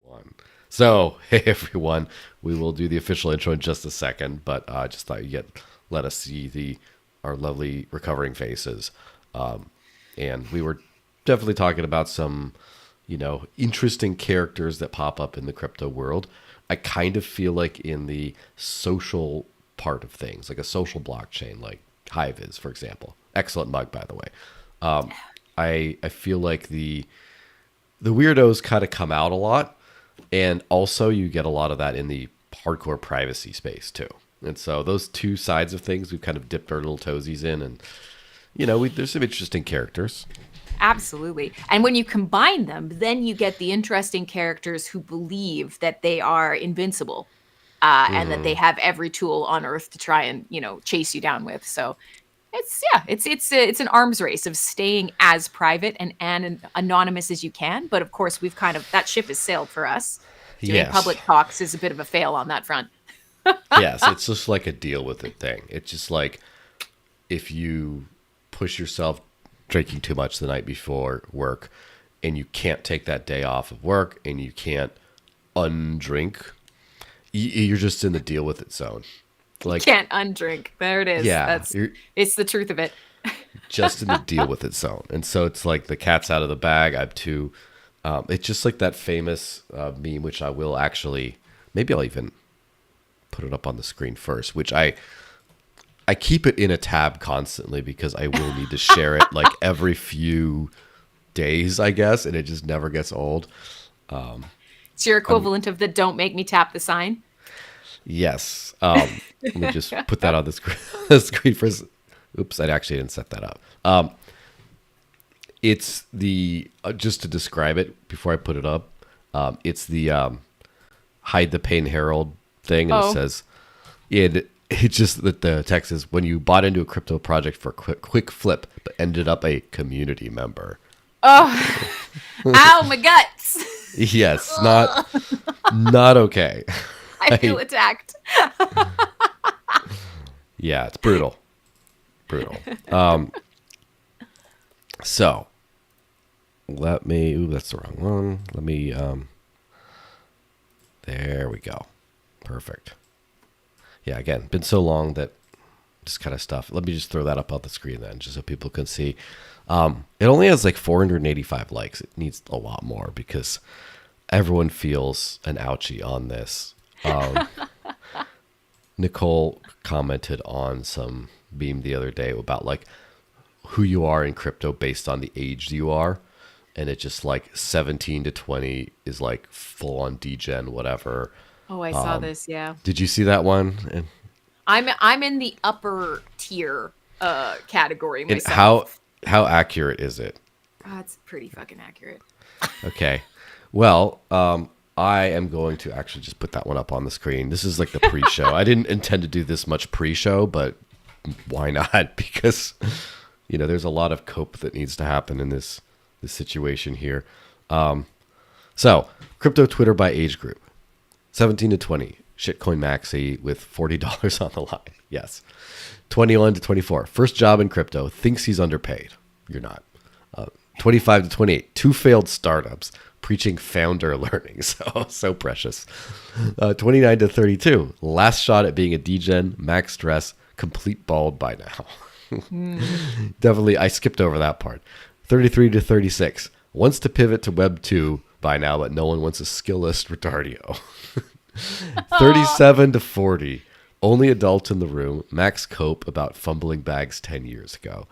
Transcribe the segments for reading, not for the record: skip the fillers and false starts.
One. So, hey everyone, we will do the official intro in just a second, but I just thought let us see our lovely recovering faces. And we were definitely talking about some, interesting characters that pop up in the crypto world. I kind of feel like in the social part of things, like a social blockchain, like Hive is, for example. Excellent mug, by the way. I feel like the weirdos kind of come out a lot, and also you get a lot of that in the hardcore privacy space too. And so those two sides of things we've kind of dipped our little toesies in, and there's some interesting characters. Absolutely. And when you combine them, then you get the interesting characters who believe that they are invincible, and that they have every tool on earth to try and, chase you down with. So it's an arms race of staying as private and anonymous as you can. But of course, that ship has sailed for us. Doing Yes. public talks is a bit of a fail on that front. Yes, it's just like a deal with it thing. It's just like if you push yourself drinking too much the night before work and you can't take that day off of work and you can't undrink, you're just in the deal with it zone. Like, Can't undrink. There it is. yeah, It's the truth of it. just in the deal with it zone. And so it's like the cat's out of the bag. I have two. It's just like that famous meme, which I will actually, maybe I'll even put it up on the screen first, which I keep it in a tab constantly because I will need to share it like every few days, I guess, and it just never gets old. It's your equivalent of the "don't make me tap the sign." Yes. Let me just put that on the screen first. Oops, I actually didn't set that up. It's the, just to describe it before I put it up, it's the hide the pain herald thing. And It says, it's just that the text is, when you bought into a crypto project for a quick flip, but ended up a community member. Oh, ow, my guts. Yes, not okay. I feel attacked. Yeah, it's brutal. So that's the wrong one. There we go. Perfect. Yeah, again, been so long that just kind of stuff. Let me just throw that up on the screen then, just so people can see. It only has like 485 likes. It needs a lot more because everyone feels an ouchie on this. Nicole commented on some meme the other day about like who you are in crypto based on the age you are, and it just like 17 to 20 is like full on degen whatever. Oh, I saw this. Yeah, Did you see that one? And I'm in the upper tier category and myself. how accurate is it? Oh, it's pretty fucking accurate. Okay, well, I am going to actually just put that one up on the screen. This is like the pre-show. I didn't intend to do this much pre-show, but why not? Because, there's a lot of cope that needs to happen in this situation here. So, crypto Twitter by age group. 17 to 20, shitcoin maxi with $40 on the line. Yes. 21 to 24, first job in crypto, thinks he's underpaid. You're not. 25 to 28, two failed startups, preaching founder learning. So precious. 29 to 32, last shot at being a degen, max stress, complete bald by now. Definitely, I skipped over that part. 33 to 36, wants to pivot to Web 2 by now, but no one wants a skillless retardio. 37 to 40, only adult in the room, max cope about fumbling bags 10 years ago.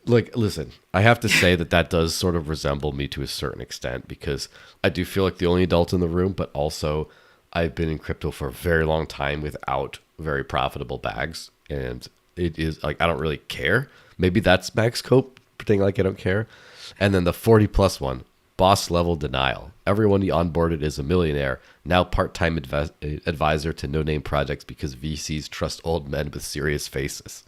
Listen, I have to say that does sort of resemble me to a certain extent, because I do feel like the only adult in the room, but also I've been in crypto for a very long time without very profitable bags. And it is like, I don't really care. Maybe that's max cope, pretending like I don't care. And then the 40 plus one, boss level denial. Everyone he onboarded is a millionaire, now part-time advisor to no-name projects because VCs trust old men with serious faces.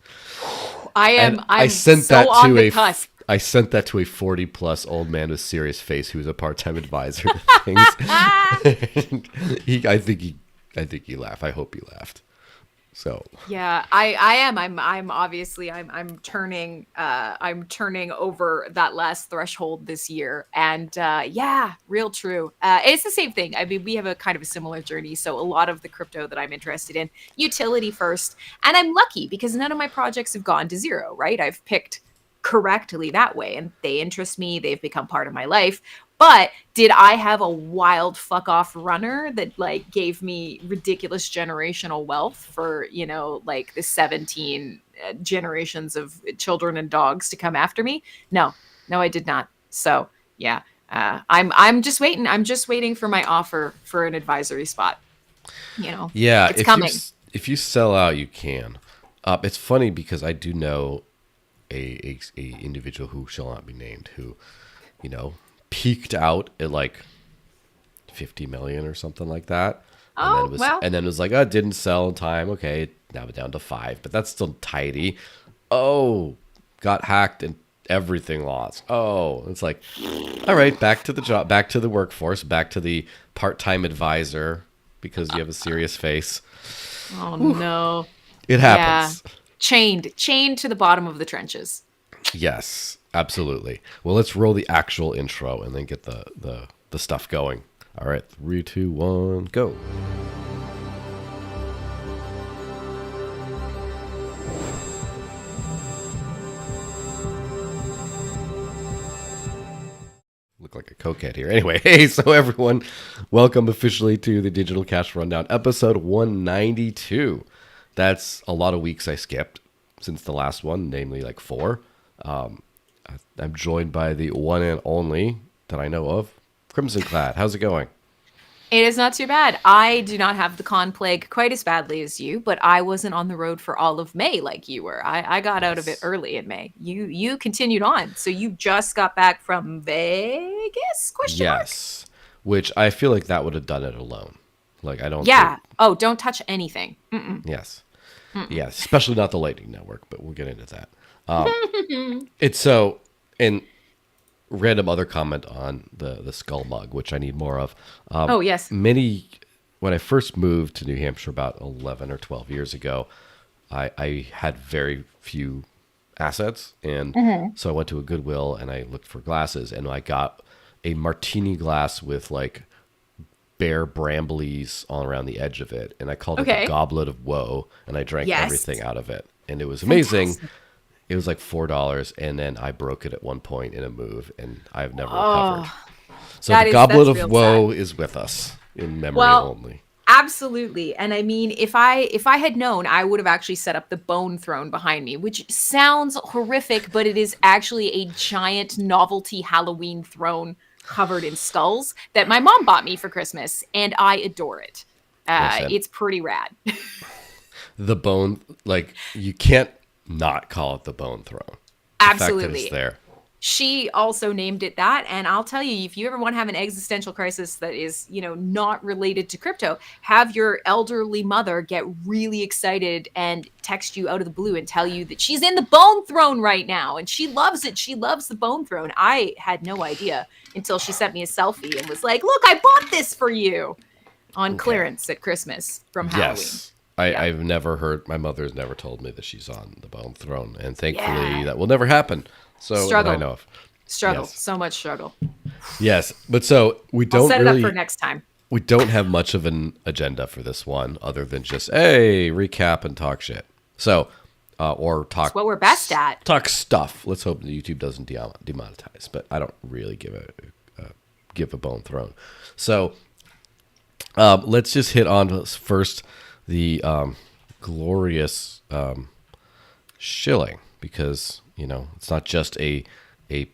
I sent that on the cusp. I sent that to a 40 plus old man with serious face who was a part-time advisor to things. I think he laughed. I hope he laughed. So Yeah, I am. I'm obviously I'm turning over that last threshold this year. And yeah, real true. It's the same thing. I mean, we have a kind of a similar journey. So a lot of the crypto that I'm interested in, utility first. And I'm lucky because none of my projects have gone to zero, right? I've picked correctly that way and they interest me. They've become part of my life. But did I have a wild fuck off runner that like gave me ridiculous generational wealth for, like the 17 generations of children and dogs to come after me? No, I did not. So yeah, I'm just waiting. I'm just waiting for my offer for an advisory spot. yeah, It's coming. if you sell out, you can. It's funny because I do know a individual who shall not be named who, peaked out at like 50 million or something like that. Oh, well. And then it was like, oh, it didn't sell in time. Okay, now down to 5, but that's still tidy. Oh, got hacked and everything lost. Oh, it's like, all right, back to the job, back to the workforce, back to the part-time advisor because you have a serious face. Oh, no. It happens. Yeah. Chained to the bottom of the trenches. Yes, absolutely. Well, let's roll the actual intro and then get the stuff going. All right, 3, 2, 1, go. Look like a cokehead here. Anyway, hey, so everyone, welcome officially to the Digital Cash Rundown, episode 192. That's a lot of weeks I skipped since the last one, namely like 4. I'm joined by the one and only that I know of, CrimsonClad. How's it going? It is not too bad. I do not have the con plague quite as badly as you, but I wasn't on the road for all of May like you were. I got out of it early in May. You continued on. So you just got back from Vegas? Question mark? Yes, which I feel like that would have done it alone. Like I don't. Yeah. Oh, don't touch anything. Yes. Yes, especially not the Lightning Network, but we'll get into that. It's so, and random other comment on the skull mug, which I need more of. Oh, yes. When I first moved to New Hampshire about 11 or 12 years ago, I had very few assets. And so I went to a Goodwill and I looked for glasses and I got a martini glass with like bare bramblies all around the edge of it. And I called it the Goblet of Woe. And I drank everything out of it. And it was amazing. Fantastic. It was like $4, and then I broke it at one point in a move, and I've never recovered. So the Goblet of Woe is with us in memory only. Absolutely. And I mean, if I had known, I would have actually set up the bone throne behind me, which sounds horrific, but it is actually a giant novelty Halloween throne covered in skulls that my mom bought me for Christmas, and I adore it. It's pretty rad. The bone, like, you can't not call it the Bone Throne. Absolutely. The fact that it's there. She also named it that. And I'll tell you, if you ever want to have an existential crisis that is, not related to crypto, have your elderly mother get really excited and text you out of the blue and tell you that she's in the Bone Throne right now. And she loves it. She loves the Bone Throne. I had no idea until she sent me a selfie and was like, look, I bought this for you on clearance at Christmas from Halloween. Yes. I've never heard, my mother's never told me that she's on the Bone Throne, and thankfully that will never happen. So struggle. I know of. Struggle. Yes. So much struggle. Yes. But so we don't I'll set it up for next time. We don't have much of an agenda for this one other than just, hey, recap and talk shit. So, or talk. That's what we're best at. Talk stuff. Let's hope that YouTube doesn't demonetize, but I don't really give a Bone Throne. So, let's just hit on first the glorious shilling, because it's not just a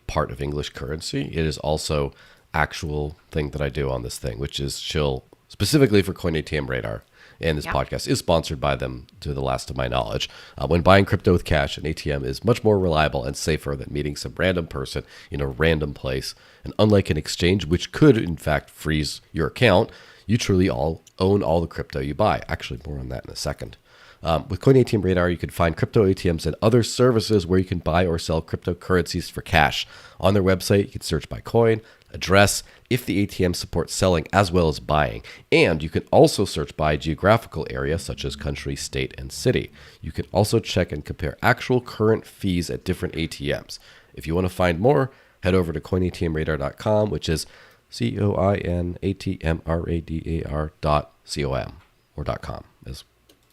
part of English currency. It is also actual thing that I do on this thing, which is shill specifically for Coin ATM Radar. And this podcast is sponsored by them, to the last of my knowledge. When buying crypto with cash, an ATM is much more reliable and safer than meeting some random person in a random place. And unlike an exchange, which could in fact freeze your account, you truly own all the crypto you buy. Actually, more on that in a second. With Coin ATM Radar, you can find crypto ATMs and other services where you can buy or sell cryptocurrencies for cash. On their website, you can search by coin, address, if the ATM supports selling as well as buying. And you can also search by geographical area, such as country, state, and city. You can also check and compare actual current fees at different ATMs. If you want to find more, head over to coinatmradar.com, which is coinatmradar.com or .com, as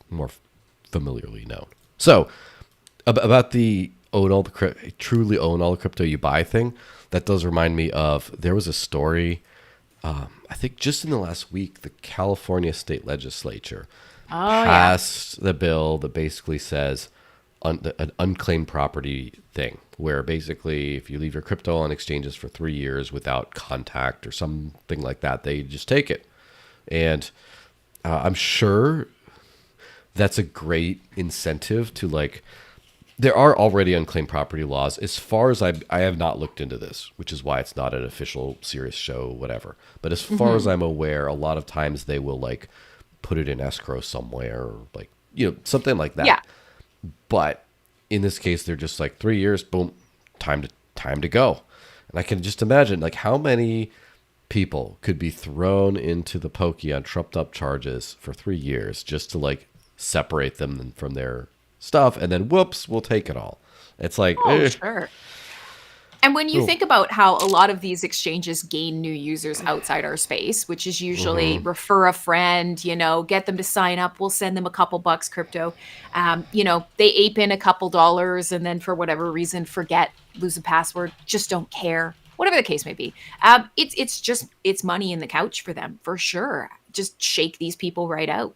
more familiarly known. So, about the truly own all the crypto you buy thing, that does remind me of, there was a story, I think just in the last week, the California state legislature passed the bill that basically says an unclaimed property thing, where basically if you leave your crypto on exchanges for 3 years without contact or something like that, they just take it. And I'm sure that's a great incentive to, like, there are already unclaimed property laws. As far as I have not looked into this, which is why it's not an official serious show, whatever. But as far as I'm aware, a lot of times they will, like, put it in escrow somewhere, or, like, something like that. Yeah. But in this case, they're just like 3 years, boom, time to go. And I can just imagine, like, how many people could be thrown into the pokey on trumped up charges for 3 years just to, like, separate them from their stuff, and then whoops, we'll take it all. It's like, sure. And when you think about how a lot of these exchanges gain new users outside our space, which is usually refer a friend, get them to sign up, we'll send them a couple bucks crypto. They ape in a couple dollars and then for whatever reason forget, lose a password, just don't care, whatever the case may be. It's money in the couch for them, for sure. Just shake these people right out.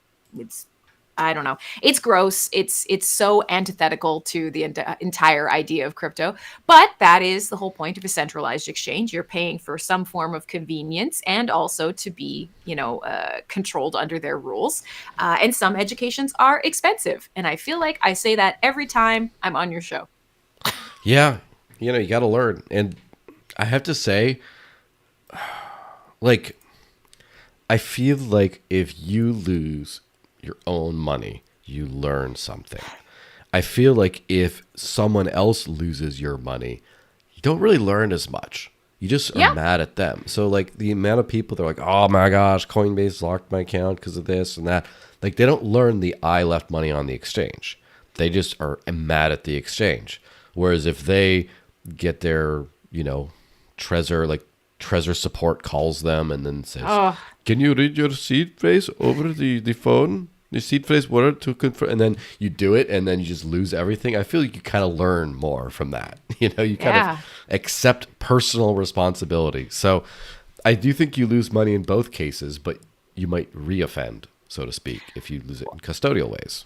I don't know. It's gross. It's so antithetical to the entire idea of crypto. But that is the whole point of a centralized exchange. You're paying for some form of convenience and also to be, controlled under their rules. And some educations are expensive. And I feel like I say that every time I'm on your show. Yeah. You got to learn. And I have to say, like, I feel like if you lose your own money, you learn something. I feel like if someone else loses your money, you don't really learn as much. You just are mad at them. So, like, the amount of people that are like, oh my gosh, Coinbase locked my account because of this and that. Like, they don't learn the I left money on the exchange. They just are mad at the exchange. Whereas if they get their, Trezor support calls them and then says, can you read your seed phrase over the phone? The seed phrase word to confirm, and then you do it, and then you just lose everything. I feel like you kind of learn more from that. You kind of accept personal responsibility. So I do think you lose money in both cases, but you might reoffend, so to speak, if you lose it in custodial ways.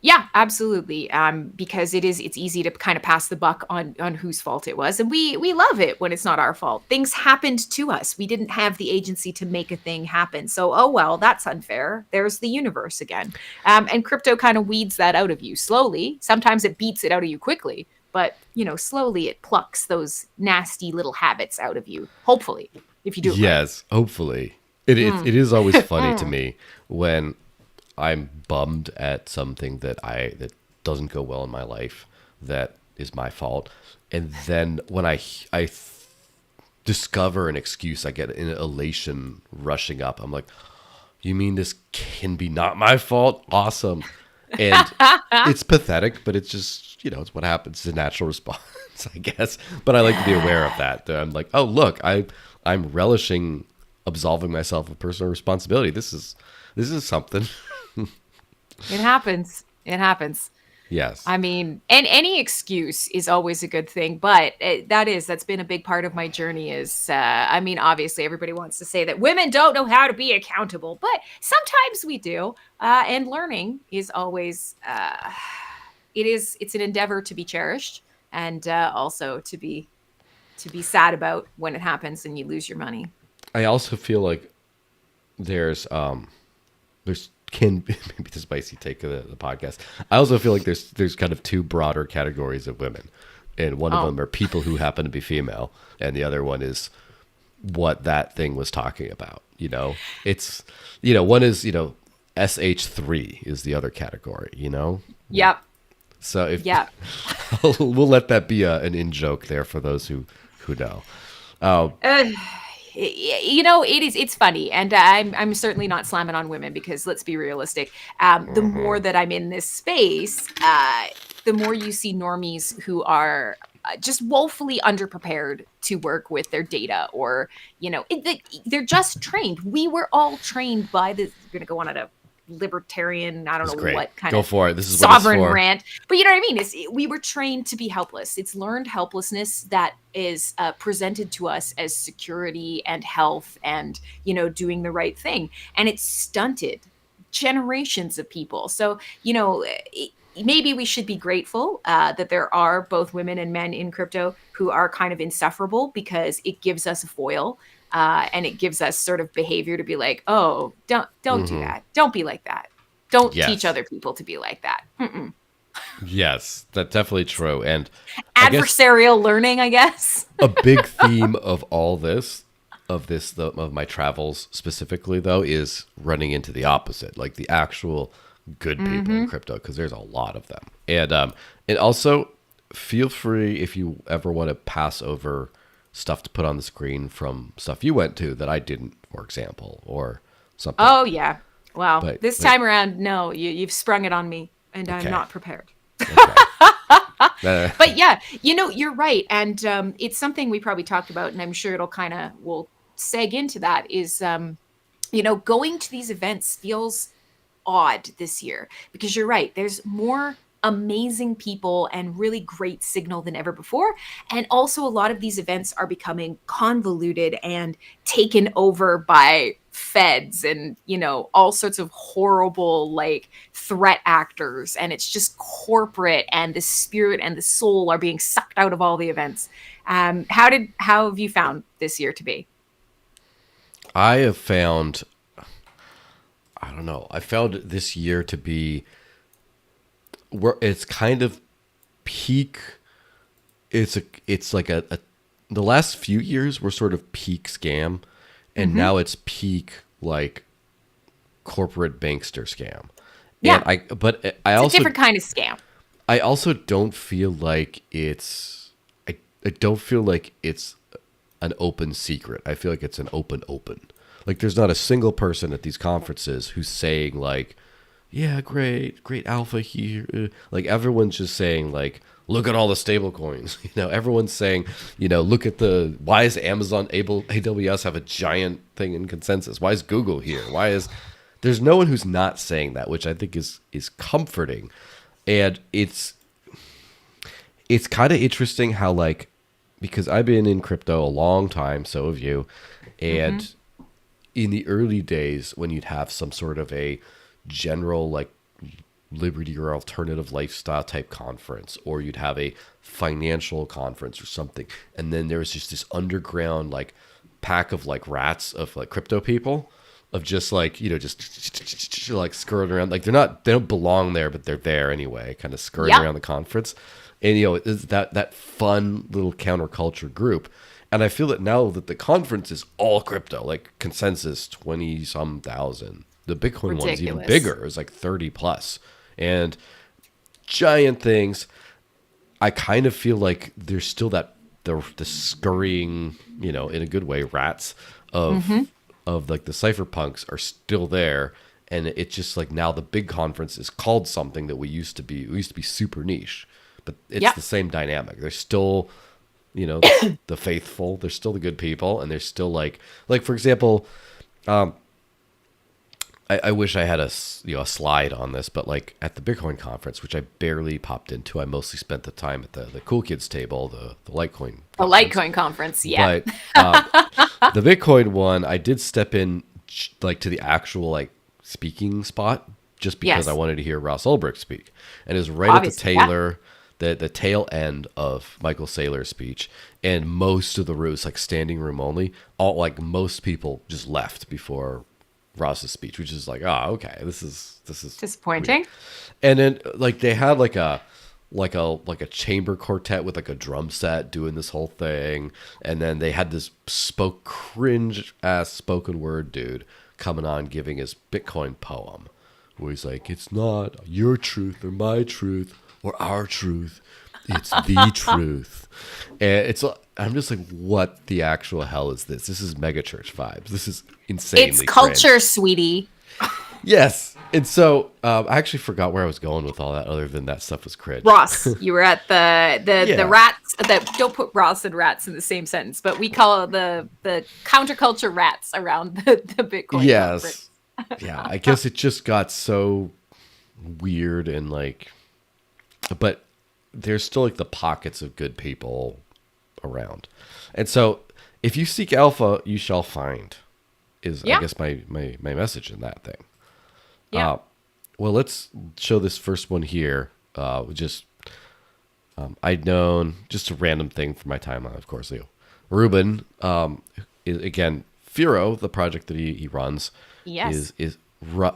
Yeah, absolutely. Because it's easy to kind of pass the buck on whose fault it was. And we love it when it's not our fault. Things happened to us. We didn't have the agency to make a thing happen. So, oh, well, that's unfair. There's the universe again. And crypto kind of weeds that out of you slowly. Sometimes it beats it out of you quickly. But, slowly it plucks those nasty little habits out of you. Hopefully, if you do it Yes, right. Hopefully. It is always funny to me when I'm bummed at something that doesn't go well in my life that is my fault, and then when I discover an excuse, I get an elation rushing up. I'm like, you mean this can be not my fault? Awesome. And it's pathetic, but it's just, it's what happens. It's a natural response, I guess. But I like to be aware of that. I'm like, oh, look, I'm relishing absolving myself of personal responsibility. This is something. It happens. Yes. I mean, and any excuse is always a good thing, but that's been a big part of my journey is, obviously everybody wants to say that women don't know how to be accountable, but sometimes we do. And learning is always, it's an endeavor to be cherished and also to be sad about when it happens and you lose your money. I also feel like there's maybe the spicy take of the podcast. I also feel like there's kind of two broader categories of women, and one of them are people who happen to be female, and the other one is what that thing was talking about. It's one is SH3 is the other category. Yep. So we'll let that be an in joke there for those who know. it's funny, and I'm certainly not slamming on women, because let's be realistic. The more that I'm in this space, the more you see normies who are just woefully underprepared to work with their data, or they're just trained. We were all trained by the. We're gonna go on at a libertarian, I don't It's know great. what kind Go of for it. This is what it's sovereign for. rant, but you know what I mean. We were trained to be helpless. It's learned helplessness that is presented to us as security and health, and doing the right thing, and it's stunted generations of people. So maybe we should be grateful that there are both women and men in crypto who are kind of insufferable, because it gives us a foil, and it gives us sort of behavior to be like, oh, don't do that. Don't be like that. Don't teach Yes. other people to be like that. Mm-mm. Yes, that's definitely true. And I guess Adversarial learning, I guess. a big theme of all this, of my travels specifically, though, is running into the opposite, like the actual good people in crypto, because there's a lot of them. And also, feel free if you ever want to pass over stuff to put on the screen from stuff you went to that I didn't, for example, or something. Oh yeah. Well, But this time around, no, you've sprung it on me, and I'm Okay. not prepared. Okay. But yeah, you're right, and it's something we probably talked about, and I'm sure will seg into that. Is going to these events feels odd this year, because you're right. There's more amazing people and really great signal than ever before. And also, a lot of these events are becoming convoluted and taken over by feds and, all sorts of horrible, like, threat actors. And it's just corporate, and the spirit and the soul are being sucked out of all the events. How have you found this year to be? I have found, I don't know, I found this year to be where it's kind of peak. It's like the last few years were sort of peak scam, and now it's peak like corporate bankster scam. Yeah. And I It's also a different kind of scam. I also don't feel like I don't feel like it's an open secret. I feel like it's an open. Like there's not a single person at these conferences who's saying like, yeah, great alpha here. Like everyone's just saying like, look at all the stable coins. Everyone's saying, look at why is Amazon AWS have a giant thing in consensus? Why is Google here? There's no one who's not saying that, which I think is comforting. And it's kind of interesting how, like, because I've been in crypto a long time, so have you. And in the early days, when you'd have some sort of a general, like, liberty or alternative lifestyle type conference, or you'd have a financial conference or something, and then there was just this underground, like, pack of, like, rats of, like, crypto people of just, like, just like skirting around. Like, they don't belong there, but they're there anyway, kind of skirting around the conference. And, it's that fun little counterculture group. And I feel that now that the conference is all crypto, like consensus 20-some thousand. The Bitcoin one's even bigger. It's like 30 plus. And giant things. I kind of feel like there's still the scurrying, in a good way, rats of like the cypherpunks are still there. And it's just like now the big conference is called something that we used to be super niche. But it's the same dynamic. There's still, the faithful. There's still the good people. And there's still like for example, I wish I had a slide on this, but like at the Bitcoin conference, which I barely popped into, I mostly spent the time at the cool kids table, the Litecoin conference. The Litecoin conference, yeah. But the Bitcoin one, I did step in like to the actual like speaking spot just because I wanted to hear Ross Ulbricht speak, and it was right at the tail end of Michael Saylor's speech, and most of the room was like standing room only. All like most people just left before Ross's speech, which is like, oh, okay, this is disappointing. Weird. And then like they had like a chamber quartet with like a drum set doing this whole thing, and then they had this cringe ass spoken word dude coming on giving his Bitcoin poem, where he's like, it's not your truth or my truth or our truth, It's the truth. And I'm just like, what the actual hell is this? This is megachurch vibes. This is insanely It's culture, cringe. sweetie. Yes. And so I actually forgot where I was going with all that other than that stuff was cringe. Ross, you were at the Yeah. rats. Don't put Ross and rats in the same sentence, but we call the counterculture rats around the Bitcoin conference. Yes. Yeah. I guess it just got so weird and like, but there's still like the pockets of good people around. And so if you seek alpha, you shall find is I guess my message in that thing. Yeah. Well, let's show this first one here. I'd known just a random thing from my timeline, of course. Ruben, again, Firo, the project that he runs, Yes.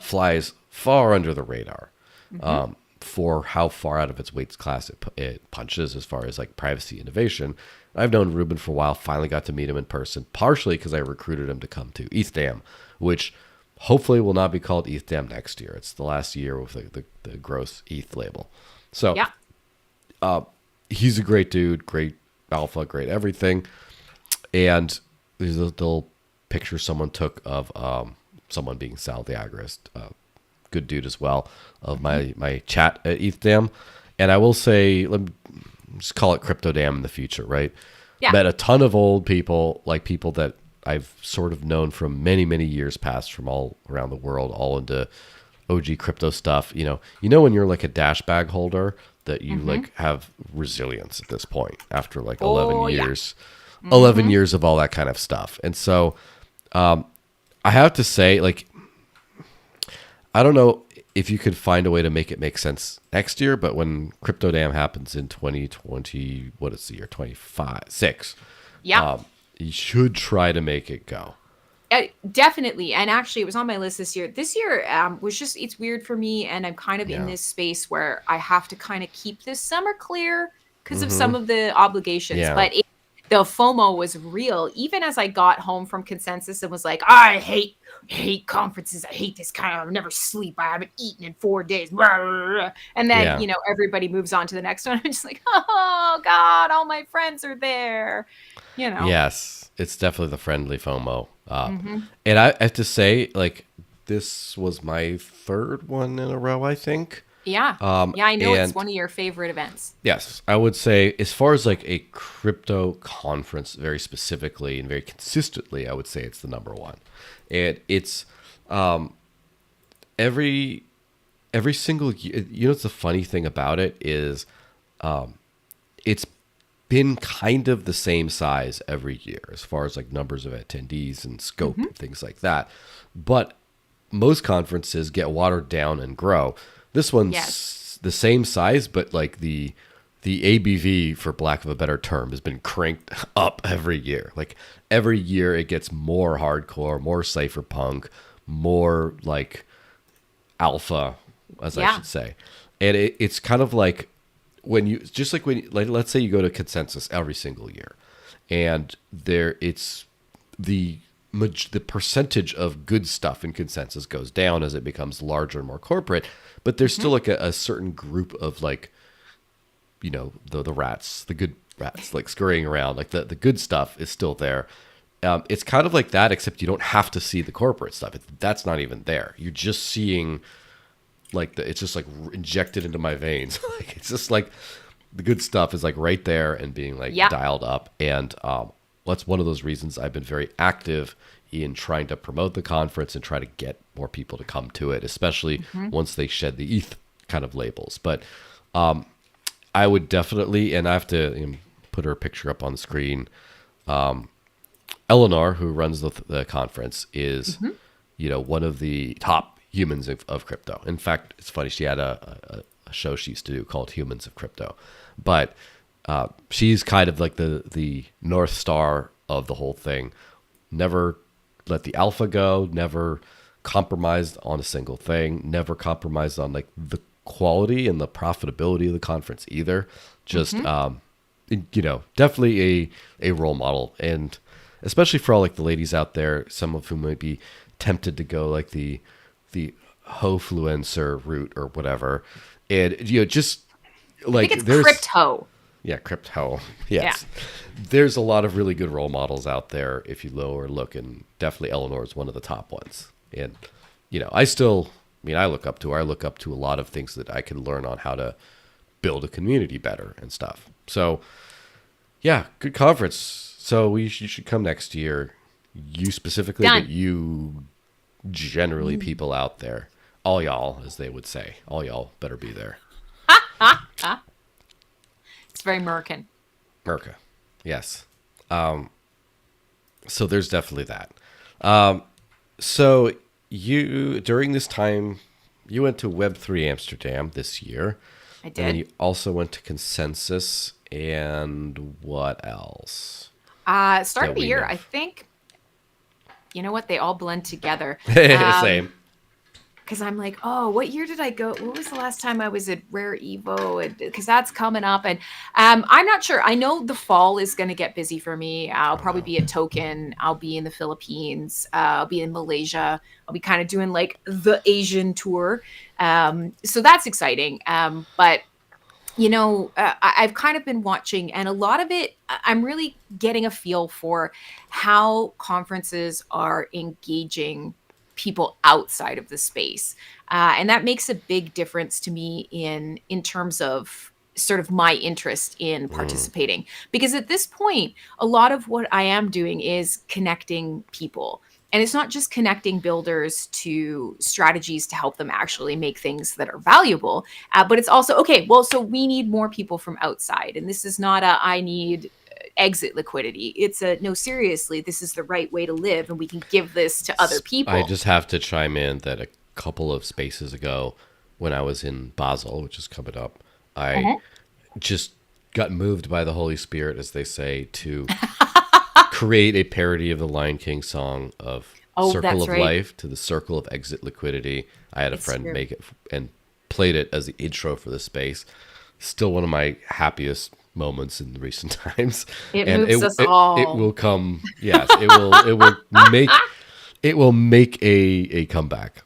flies far under the radar for how far out of its weight class it punches as far as like privacy innovation. I've known Ruben for a while. Finally got to meet him in person, partially because I recruited him to come to ETHDAM, which hopefully will not be called ETHDAM next year. It's the last year with the gross ETH label. So he's a great dude, great alpha, great everything. And there's a little picture someone took of someone being Sal the Agorist, good dude as well, of my chat at ETHDAM. And I will say, let me just call it CryptoDam in the future, right? Yeah. Met a ton of old people, like people that I've sort of known from many, many years past from all around the world, all into OG crypto stuff. You know when you're like a dash bag holder that you like have resilience at this point after like 11 years, 11 years of all that kind of stuff. And so I have to say, like, I don't know if you could find a way to make it make sense next year, but when CryptoDam happens in 2020, what is the year? 26. Yeah. You should try to make it go. Definitely. And actually, it was on my list this year. This year was just, it's weird for me. And I'm kind of in this space where I have to kind of keep this summer clear because of some of the obligations. Yeah. But the FOMO was real. Even as I got home from Consensus and was like, I hate conferences. I hate this kind of, I never sleep. I haven't eaten in 4 days. And then, everybody moves on to the next one. I'm just like, oh God, all my friends are there. Yes, it's definitely the friendly FOMO. And I have to say, like, this was my third one in a row, I think. Yeah. I know it's one of your favorite events. Yes, I would say as far as like a crypto conference, very specifically and very consistently, I would say it's the number one. And it's every single year. What's the funny thing about it is it's been kind of the same size every year as far as like numbers of attendees and scope and things like that. But most conferences get watered down and grow. This one's the same size, but like the ABV, for lack of a better term, has been cranked up every year. Like every year it gets more hardcore, more cypherpunk, more like alpha, as I should say. And it's kind of like let's say you go to Consensus every single year, and it's the percentage of good stuff in Consensus goes down as it becomes larger and more corporate, but there's still like a certain group of like, the rats, the good rats, like scurrying around, like the good stuff is still there. It's kind of like that, except you don't have to see the corporate stuff. That's not even there. You're just seeing like it's just like injected into my veins. Like it's just like the good stuff is like right there and being like dialed up. And that's one of those reasons I've been very active in trying to promote the conference and try to get more people to come to it, especially once they shed the ETH kind of labels. But I would definitely, and I have to put her picture up on the screen. Eleanor, who runs the conference, is one of the top humans of crypto. In fact, it's funny, she had a show she used to do called Humans of Crypto, but she's kind of like the North Star of the whole thing. Never let the alpha go, never compromised on a single thing, never compromised on like the quality and the profitability of the conference either. Just definitely a role model, and especially for all like the ladies out there, some of whom might be tempted to go like the hofluencer route or whatever. And just like I think it's crypto. Yeah, crypto. Yes. There's a lot of really good role models out there if you look, and definitely Eleanor is one of the top ones. And, I look up to her. I look up to a lot of things that I can learn on how to build a community better and stuff. So, yeah, good conference. So you should come next year. You specifically, Done. but you generally people out there. All y'all, as they would say. All y'all better be there. It's very American. Merca. Yes. So there's definitely that. So you, during this time, you went to Web3 Amsterdam this year. I And then did. you also went to Consensus and what else? Start that of the we year, know I of? think, you know what? They all blend together. Same. Because I'm like, oh, what year did I go? What was the last time I was at Rare Evo? Because that's coming up, and I'm not sure. I know the fall is going to get busy for me. I'll Oh, probably no. be at Token. I'll be in the Philippines. I'll be in Malaysia. I'll be kind of doing like the Asian tour. So that's exciting. But I've kind of been watching, and a lot of it, I'm really getting a feel for how conferences are engaging people outside of the space, and that makes a big difference to me in terms of sort of my interest in Mm, participating, because at this point a lot of what I am doing is connecting people, and it's not just connecting builders to strategies to help them actually make things that are valuable, but it's also, okay, well, so we need more people from outside. And this is not a, I need exit liquidity. It's a, no, seriously, this is the right way to live. And we can give this to other I people. just have to chime in that a couple of spaces ago, when I was in Basel, which is coming up, I Mhm. just got moved by the Holy Spirit, as they say, to create a parody of the Lion King song of Oh, Circle that's of right. Life to the Circle of Exit Liquidity. I had a It's friend true. make it and played it as the intro for the space. Still one of my happiest moments in recent times. It And moves us it all. will come, yes, make it will make a comeback.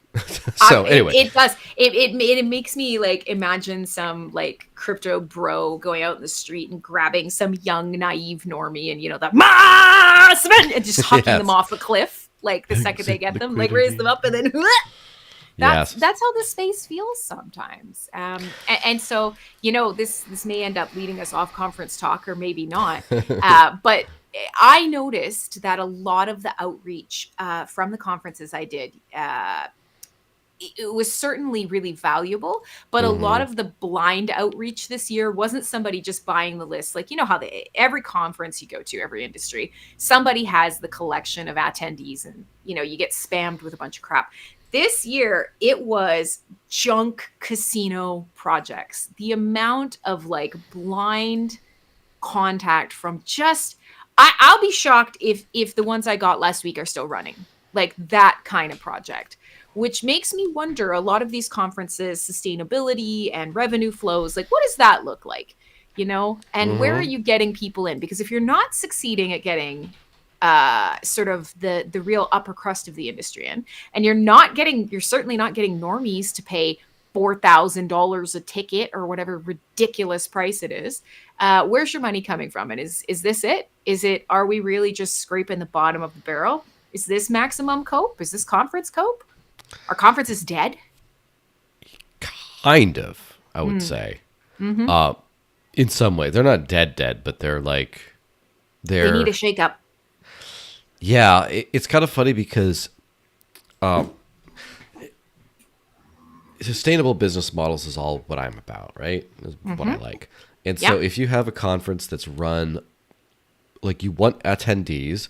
So It, anyway, it does. It makes me like imagine some like crypto bro going out in the street and grabbing some young naive normie, and that massive, and just hucking them yes. off a cliff like the second they Exit get them, like raise them liquidity. up and then that's Yes. that's how the space feels sometimes. And so this may end up leading us off conference talk, or maybe not. But I noticed that a lot of the outreach from the conferences I did, it was certainly really valuable, but a lot Hmm. of the blind outreach this year wasn't somebody just buying the list. Like, how every conference you go to, every industry, somebody has the collection of attendees, and you get spammed with a bunch of crap. This year it was junk casino projects. The amount of like blind contact from just, I'll be shocked if the ones I got last week are still running. Like that kind of project, which makes me wonder, a lot of these conferences, sustainability and revenue flows, like what does that look like? And where are Hmm. you getting people in? Because if you're not succeeding at getting sort of the real upper crust of the industry in, and you're certainly not getting normies to pay $4,000 a ticket or whatever ridiculous price it is. Where's your money coming from? And is this it? Are we really just scraping the bottom of the barrel? Is this maximum cope? Is this conference cope? Our conference is dead. Kind of, I would Mm. say. Hmm. Uh, in some way, they're not dead, but They need they're a shakeup. yeah. It's kind of funny because sustainable business models is all what I'm about, right? Is what I Hmm. like. And Yeah. so if you have a conference that's run like you want attendees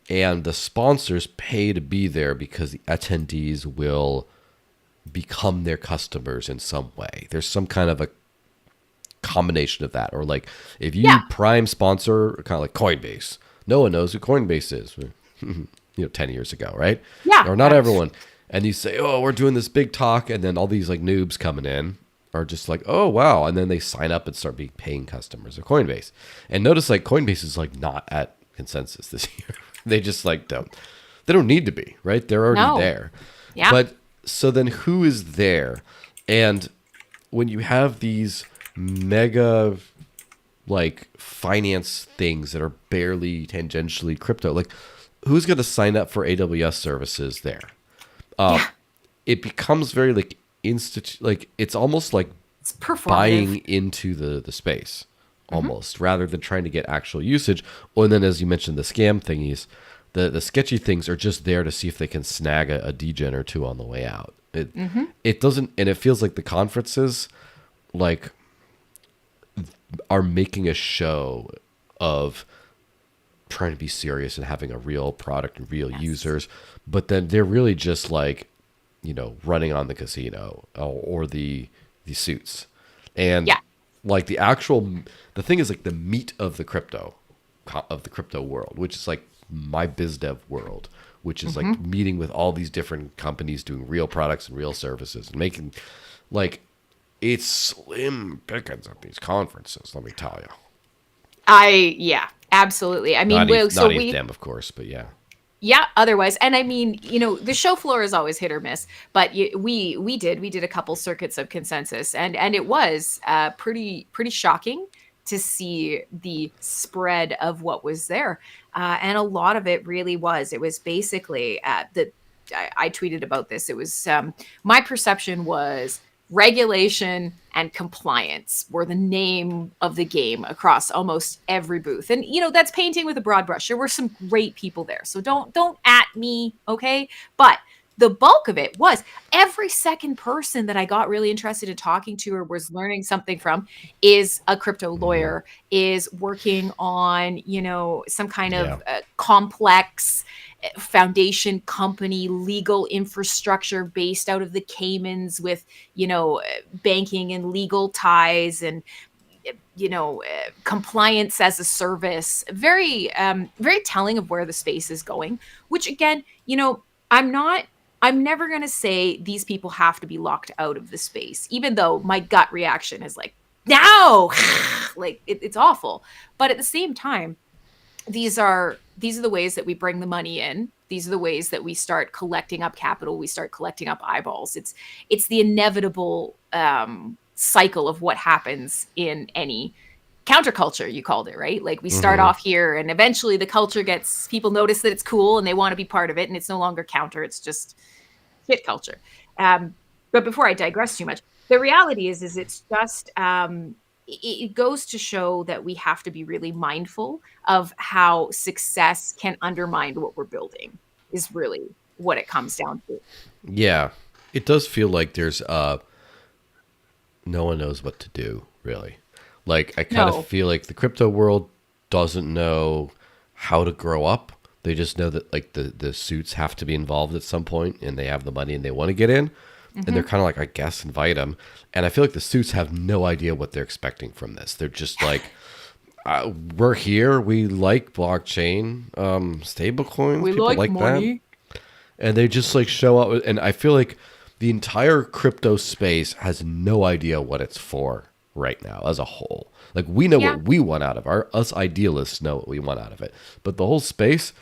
and the sponsors pay to be there because the attendees will become their customers in some way. There's some kind of a combination of that. Or like if you Yeah. prime sponsor kind of like Coinbase, no one knows who Coinbase is. 10 years ago, right? Yeah. Or not everyone. And you say, oh, we're doing this big talk. And then all these like noobs coming in are just like, oh, wow. And then they sign up and start being paying customers of Coinbase. And notice like Coinbase is like not at consensus this year. They just like they don't need to be, right? They're already No. there. Yeah. But so then who is there? And when you have these mega like finance things that are barely tangentially crypto. Like, who's going to sign up for AWS services there? Yeah. It becomes very like like it's almost like It's performative. buying into the space almost, rather than trying to get actual usage. Or then, as you mentioned, the scam thingies, the sketchy things are just there to see if they can snag a degen or two on the way out. It doesn't, and it feels like the conferences like are making a show of trying to be serious and having a real product and real users, but then they're really just like, running on the casino or the suits. And like the thing is like the meat of the crypto world, which is like my biz dev world, which is like meeting with all these different companies doing real products and real services and making like, it's slim pickings at these conferences, let me tell you. Absolutely. I mean, not them, of course, but yeah. Yeah, otherwise. And I mean, the show floor is always hit or miss, but we did a couple circuits of consensus, and it was pretty shocking to see the spread of what was there. And a lot of it really was, it was basically I tweeted about this. It was, my perception was regulation and compliance were the name of the game across almost every booth. And, that's painting with a broad brush. There were some great people there. So don't at me. Okay. But the bulk of it was every second person that I got really interested in talking to or was learning something from is a crypto lawyer, is working on, some kind of complex foundation company, legal infrastructure based out of the Caymans with, banking and legal ties and, compliance as a service. Very, very telling of where the space is going, which again, I'm never going to say these people have to be locked out of the space, even though my gut reaction is like, no, like it's awful. But at the same time, these are the ways that we bring the money in. These are the ways that we start collecting up capital. We start collecting up eyeballs. It's the inevitable cycle of what happens in any counterculture, you called it, right? Like we start off here and eventually the culture people notice that it's cool and they want to be part of it. And it's no longer counter. It's just shit culture. But before I digress too much, the reality is it's just, it goes to show that we have to be really mindful of how success can undermine what we're building is really what it comes down to. Yeah. It does feel like there's no one knows what to do, really. Like I kind of feel like the crypto world doesn't know how to grow up. They just know that like the suits have to be involved at some point and they have the money and they want to get in. And they're kind of like, I guess, invite them. And I feel like the suits have no idea what they're expecting from this. They're just like, we're here. We like blockchain, stablecoins. We people like money. that. And they just like show up. And I feel like the entire crypto space has no idea what it's for right now as a whole. Like we know what we want out of us idealists know what we want out of it. But the whole space,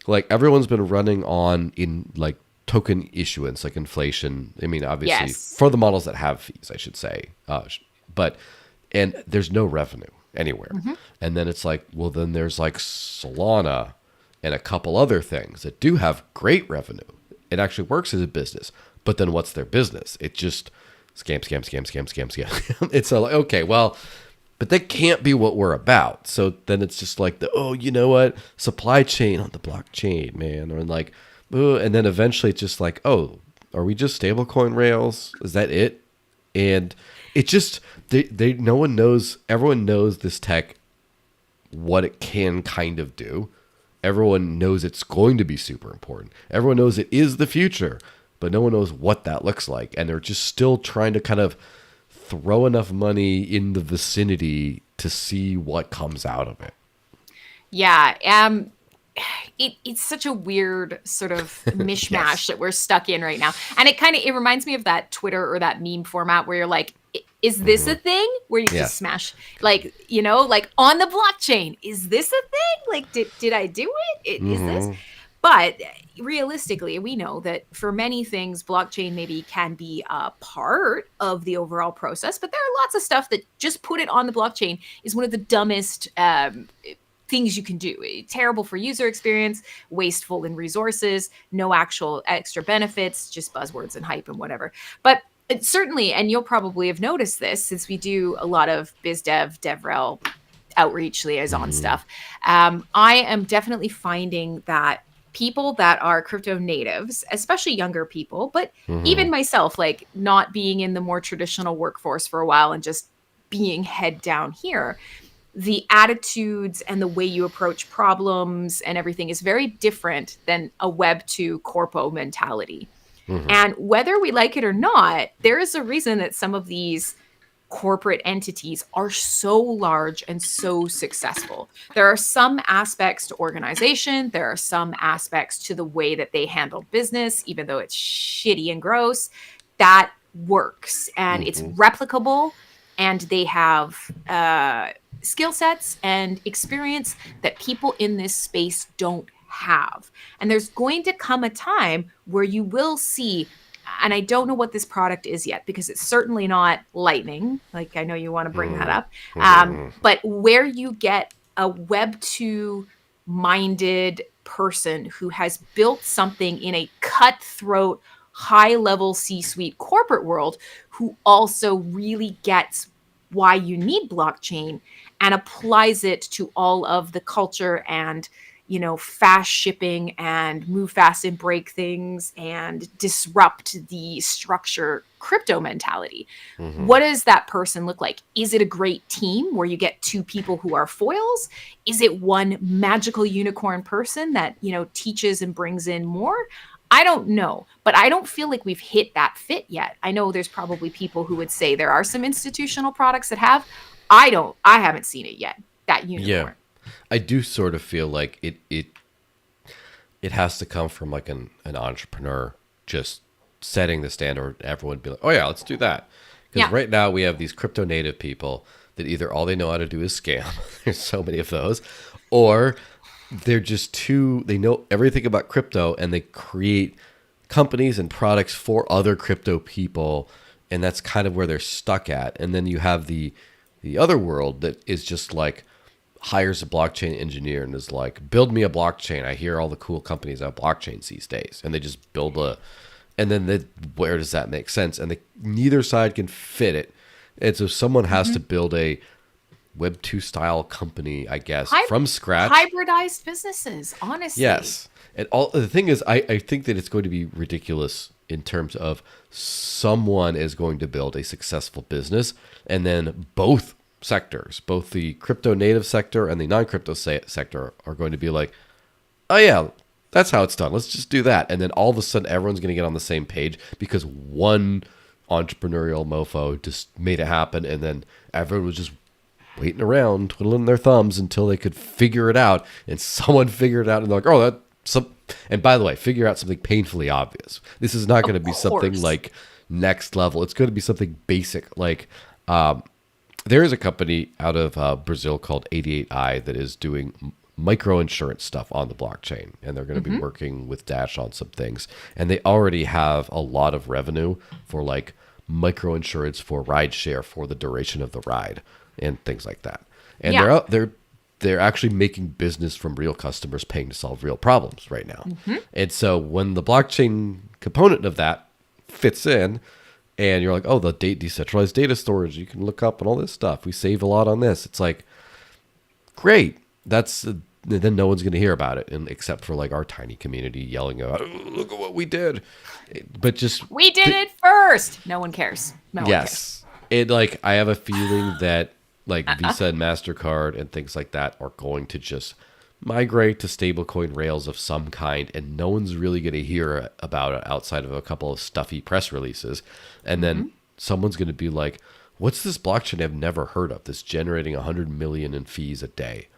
like everyone's been running on in like token issuance, like inflation. I mean, obviously for the models that have fees, I should say. And there's no revenue anywhere. And then it's like, well, then there's like Solana and a couple other things that do have great revenue. It actually works as a business. But then what's their business? It just scam. It's like, okay, well, but that can't be what we're about. So then it's just like you know what? Supply chain on the blockchain, man. Or like, and then eventually it's just like, oh, are we just stablecoin rails? Is that it? And it just, no one knows, everyone knows this tech, what it can kind of do. Everyone knows it's going to be super important. Everyone knows it is the future, but no one knows what that looks like. And they're just still trying to kind of throw enough money in the vicinity to see what comes out of it. Yeah. It's such a weird sort of mishmash that we're stuck in right now. And it reminds me of that Twitter or that meme format where you're like, is this a thing? Where you just smash, like, like on the blockchain, is this a thing? Like, did I do it? Is this? But realistically, we know that for many things, blockchain maybe can be a part of the overall process, but there are lots of stuff that just put it on the blockchain is one of the dumbest things you can do. Terrible for user experience, wasteful in resources, no actual extra benefits, just buzzwords and hype and whatever. But it certainly, and you'll probably have noticed this since we do a lot of biz dev, DevRel outreach liaison stuff. I am definitely finding that people that are crypto natives, especially younger people, but even myself, like not being in the more traditional workforce for a while and just being head down here, the attitudes and the way you approach problems and everything is very different than a Web 2 corpo mentality. And whether we like it or not, there is a reason that some of these corporate entities are so large and so successful. There are some aspects to organization, there are some aspects to the way that they handle business, even though it's shitty and gross, that works and it's replicable, and they have skill sets and experience that people in this space don't have. And there's going to come a time where you will see, and I don't know what this product is yet because it's certainly not Lightning. Like, I know you want to bring that up. But where you get a Web 2 minded person who has built something in a cutthroat, high level C-suite corporate world, who also really gets why you need blockchain and applies it to all of the culture and, you know, fast shipping and move fast and break things and disrupt the structure crypto mentality. What does that person look like? Is it a great team where you get two people who are foils? Is it one magical unicorn person that, you know, teaches and brings in more? I don't know, but I don't feel like we've hit that fit yet. I know there's probably people who would say there are some institutional products that have. I haven't seen it yet, that unicorn. Yeah. I do sort of feel like it has to come from like an entrepreneur just setting the standard. Everyone would be like, oh yeah, let's do that. Because right now we have these crypto native people that either all they know how to do is scam. There's so many of those, or they're just they know everything about crypto and they create companies and products for other crypto people. And that's kind of where they're stuck at. And then you have the other world that is just like hires a blockchain engineer and is like, build me a blockchain. I hear all the cool companies have blockchains these days. And they just build and then where does that make sense? And neither side can fit it. And so someone has to build a Web 2 style company, I guess, from scratch. Hybridized businesses, honestly. Yes. And the thing is, I think that it's going to be ridiculous in terms of someone is going to build a successful business, and then both sectors, both the crypto native sector and the non-crypto sector, are going to be like, oh yeah, that's how it's done. Let's just do that. And then all of a sudden, everyone's going to get on the same page because one entrepreneurial mofo just made it happen, and then everyone was just waiting around, twiddling their thumbs until they could figure it out. And someone figured it out, and they're like, oh, that's some. And by the way, figure out something painfully obvious. This is not going to be something like next level. It's going to be something basic. Like there is a company out of Brazil called 88i that is doing micro insurance stuff on the blockchain. And they're going to be working with Dash on some things. And they already have a lot of revenue for like micro insurance for ride share for the duration of the ride and things like that. And they're actually making business from real customers paying to solve real problems right now. And so when the blockchain component of that fits in, and you're like, oh, the decentralized data storage, you can look up and all this stuff. We save a lot on this. It's like, great. Then no one's going to hear about it, and except for like our tiny community yelling about, oh, look at what we did. But just we did it first. No one cares. No one cares. It like I have a feeling that like Visa and MasterCard and things like that are going to just migrate to stablecoin rails of some kind, and no one's really going to hear about it outside of a couple of stuffy press releases. And then someone's going to be like, what's this blockchain I've never heard of that's generating 100 million in fees a day?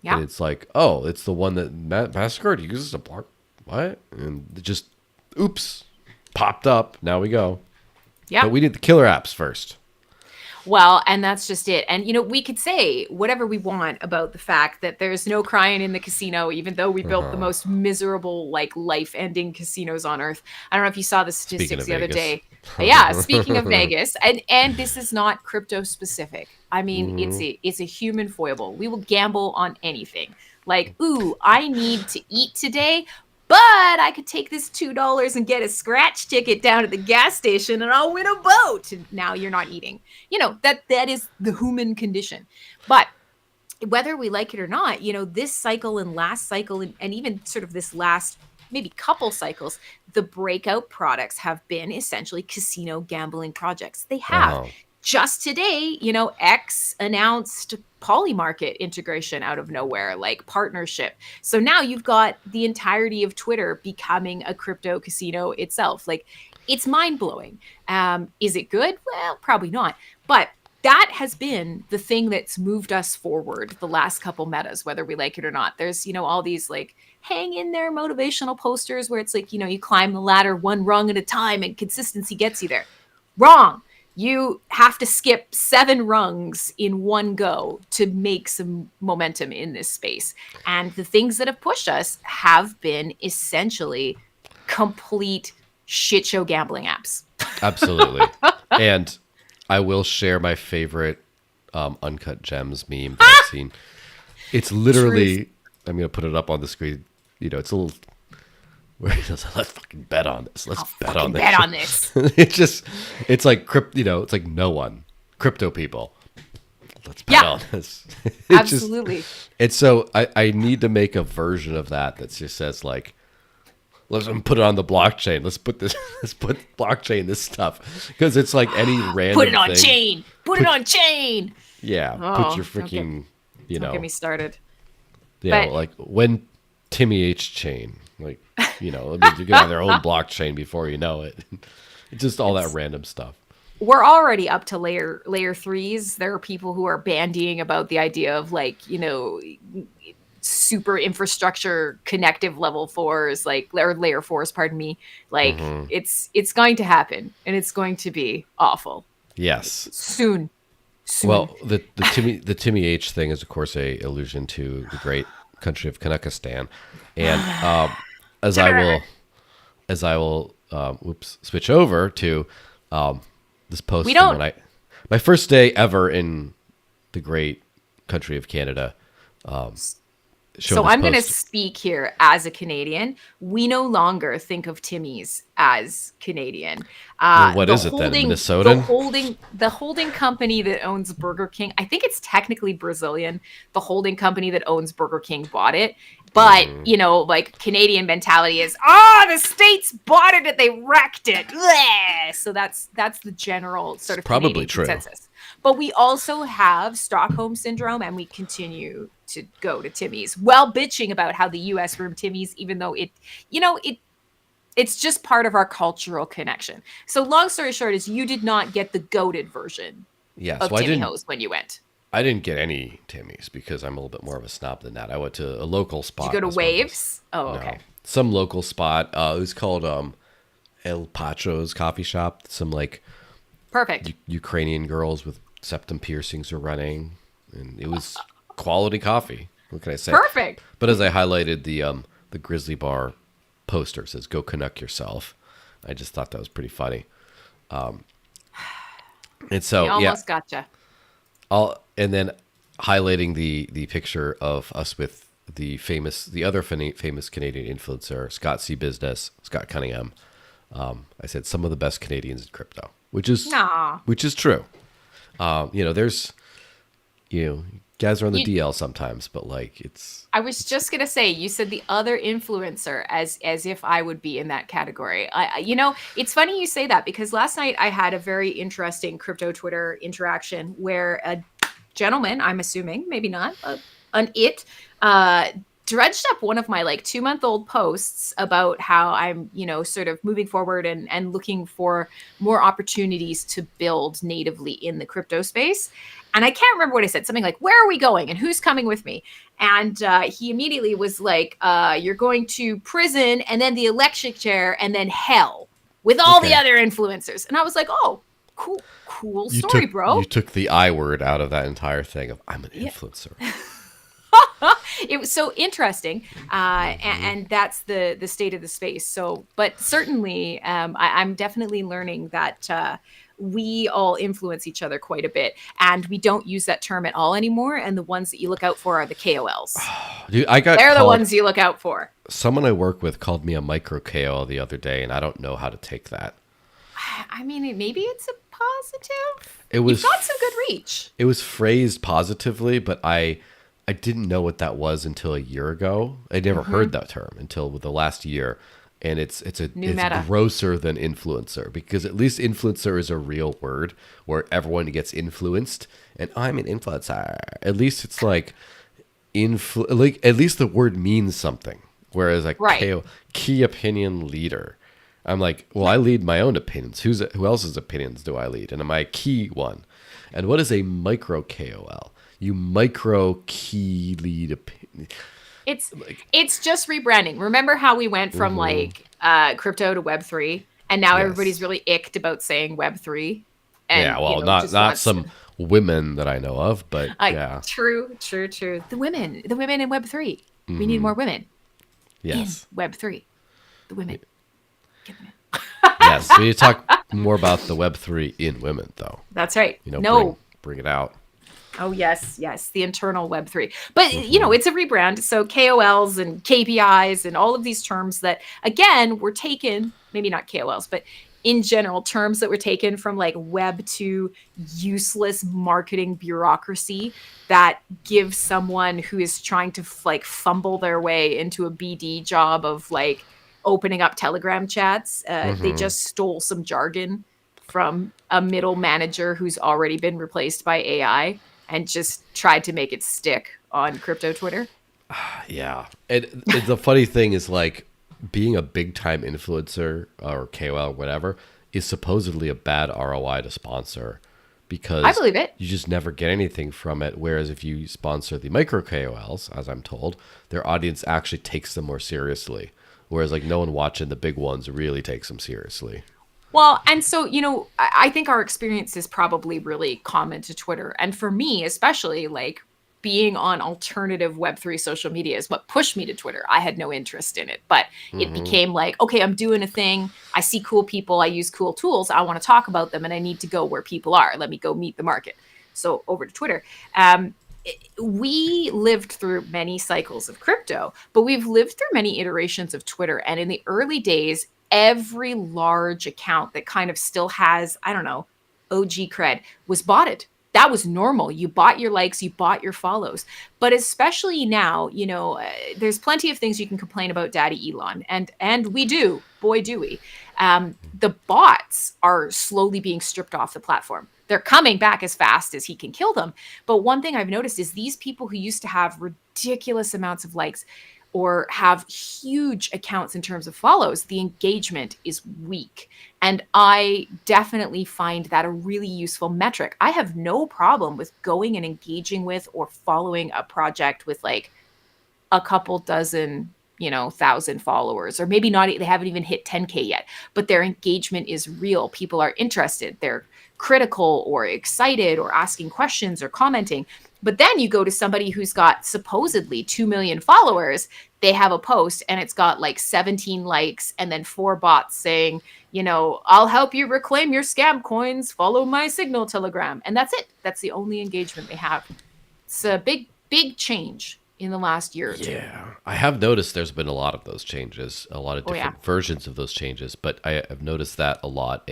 Yeah. And it's like, oh, it's the one that MasterCard uses to block. What? And it just, oops, popped up. Now we go. Yeah. But we need the killer apps first. Well, and that's just it. And, we could say whatever we want about the fact that there's no crying in the casino, even though we built the Uh-huh. most miserable, like life-ending casinos on earth. I don't know if you saw the Speaking statistics of the other Vegas. day. Yeah, speaking of Vegas, and this is not crypto specific. I mean, Hmm. it's a human foible. We will gamble on anything. Like, ooh, I need to eat today, but I could take this $2 and get a scratch ticket down at the gas station and I'll win a boat. And now you're not eating. That is the human condition. But whether we like it or not, this cycle and last cycle and even sort of this last maybe couple cycles, the breakout products have been essentially casino gambling projects. They have. Uh-huh. Just today, X announced Polymarket integration out of nowhere, like partnership. So now you've got the entirety of Twitter becoming a crypto casino itself. Like, it's mind blowing. Is it good? Well, probably not. But that has been the thing that's moved us forward the last couple metas, whether we like it or not. There's, all these like hang in there motivational posters where it's like, you climb the ladder one rung at a time and consistency gets you there. Wrong. You have to skip 7 rungs in one go to make some momentum in this space. And the things that have pushed us have been essentially complete shit show gambling apps. Absolutely. And I will share my favorite Uncut Gems meme that I've seen. It's literally, Truth. I'm going to put it up on the screen. It's a little, where he says, let's fucking bet on this. Let's bet on this. Bet on this. It's like, it's like no one. Crypto people. Let's bet Yeah. on this. Absolutely. And so I need to make a version of that just says like, let's put it on the blockchain. Let's put blockchain this stuff because it's like any random Put it on thing. chain. Put it on chain. Yeah, Oh, put your freaking, Don't get me started. But- like when Timmy H chain, like I mean, you get on their own blockchain before you know it. It's just all that random stuff. We're already up to layer 3s. There are people who are bandying about the idea of like, super infrastructure connective level 4s, like, or layer 4s, pardon me. Like, it's going to happen and it's going to be awful. Yes. Soon. Well, the Timmy H thing is of course a allusion to the great country of Kazakhstan, and as I will switch over to this post We from don't- my first day ever in the great country of Canada. So I'm going to speak here as a Canadian. We no longer think of Timmy's as Canadian. Well, what The is it then? holding- Minnesotan? The holding company that owns Burger King, I think it's technically Brazilian. The holding company that owns Burger King bought it. But, like Canadian mentality is, the States bought it and they wrecked it. Bleh! So that's the general sort of probably Canadian true. consensus. But we also have Stockholm syndrome, and we continue to go to Timmy's while bitching about how the U.S. room Timmy's, even though it's just part of our cultural connection. So long story short is you did not get the goated version of Timmy Ho's when you went. I didn't get any Timmy's because I'm a little bit more of a snob than that. I went to a local spot. Did you go to Waves? Oh, okay. No. Some local spot. It was called El Pacho's coffee shop. Some like Perfect. Ukrainian girls with septum piercings were running, and it was quality coffee. What can I say? Perfect. But as I highlighted the Grizzly Bar poster, it says "Go Canuck yourself." I just thought that was pretty funny. And so We almost gotcha. And then highlighting the picture of us with the other famous Canadian influencer, Scott C. Business, Scott Cunningham. I said some of the best Canadians in crypto, which is true. There's guys are on the DL sometimes, but like it's. I was just gonna say, you said the other influencer as if I would be in that category. It's funny you say that because last night I had a very interesting crypto Twitter interaction where a gentleman, I'm assuming, maybe not, dredged up one of my like 2-month-old posts about how I'm, sort of moving forward and looking for more opportunities to build natively in the crypto space. And I can't remember what I said, something like, where are we going and who's coming with me? And he immediately was like, you're going to prison and then the election chair and then hell with all the other influencers. And I was like, oh, Cool You story, took bro. the I word out of that entire thing of I'm an Yeah. influencer. It was so interesting, and that's the state of the space. So, but certainly, I'm definitely learning that we all influence each other quite a bit, and we don't use that term at all anymore. And the ones that you look out for are the KOLs. Dude, I got They're the called. ones you look out for. Someone I work with called me a micro KO the other day, and I don't know how to take that. I mean, maybe it's a positive. It You've was got some good reach. it was phrased positively, but I didn't know what that was until a year ago. I never heard that term until the last year, and it's New it's meta. grosser than influencer because at least influencer is a real word where everyone gets influenced, and I'm an influencer. At least it's like like at least the word means something. Whereas like Right. key opinion leader, I'm like, well, I lead my own opinions. Who else's opinions do I lead? And am I a key one? And what is a micro KOL? You micro key lead opinion. It's just rebranding. Remember how we went from like crypto to Web3, and now Yes. everybody's really icked about saying Web3, and Yeah, well, just not wants some women that I know of, but yeah, true. The women in Web3. We need more women yes, in Web3. The women. Get them in. yes. We need to talk more about the Web3 in women, though. That's right. You know, No. bring it out. Oh yes, the internal Web3. But it's a rebrand. So KOLs and KPIs and all of these terms that again were taken, maybe not KOLs, but in general terms that were taken from like Web 2 useless marketing bureaucracy that gives someone who is trying to like fumble their way into a BD job of like opening up Telegram chats. They just stole some jargon from a middle manager who's already been replaced by AI and just tried to make it stick on crypto Twitter. Yeah, and the funny thing is like being a big time influencer or KOL or whatever is supposedly a bad ROI to sponsor because I believe it. you just never get anything from it. Whereas if you sponsor the micro KOLs, as I'm told, their audience actually takes them more seriously. Whereas like no one watching the big ones really takes them seriously. Well, and so, I think our experience is probably really common to Twitter. And for me, especially like being on alternative Web3 social media is what pushed me to Twitter. I had no interest in it, but it became like, okay, I'm doing a thing. I see cool people. I use cool tools. I want to talk about them and I need to go where people are. Let me go meet the market. So over to Twitter. We lived through many cycles of crypto, but we've lived through many iterations of Twitter. And in the early days, every large account that kind of still has, I don't know, OG cred was botted. That was normal. You bought your likes, you bought your follows. But especially now, there's plenty of things you can complain about Daddy Elon, and we do, boy do we. The bots are slowly being stripped off the platform. They're coming back as fast as he can kill them. But one thing I've noticed is these people who used to have ridiculous amounts of likes or have huge accounts in terms of follows, the engagement is weak. And I definitely find that a really useful metric. I have no problem with going and engaging with or following a project with like a couple dozen, 1,000 followers, or maybe not, they haven't even hit 10K yet, but their engagement is real. People are interested. They're critical or excited or asking questions or commenting. But then you go to somebody who's got supposedly 2 million followers, they have a post and it's got like 17 likes and then 4 bots saying, I'll help you reclaim your scam coins, follow my Signal Telegram. And that's it. That's the only engagement they have. It's a big, big change in the last year or two. Yeah, I have noticed there's been a lot of those changes, a lot of different versions of those changes, but I have noticed that a lot.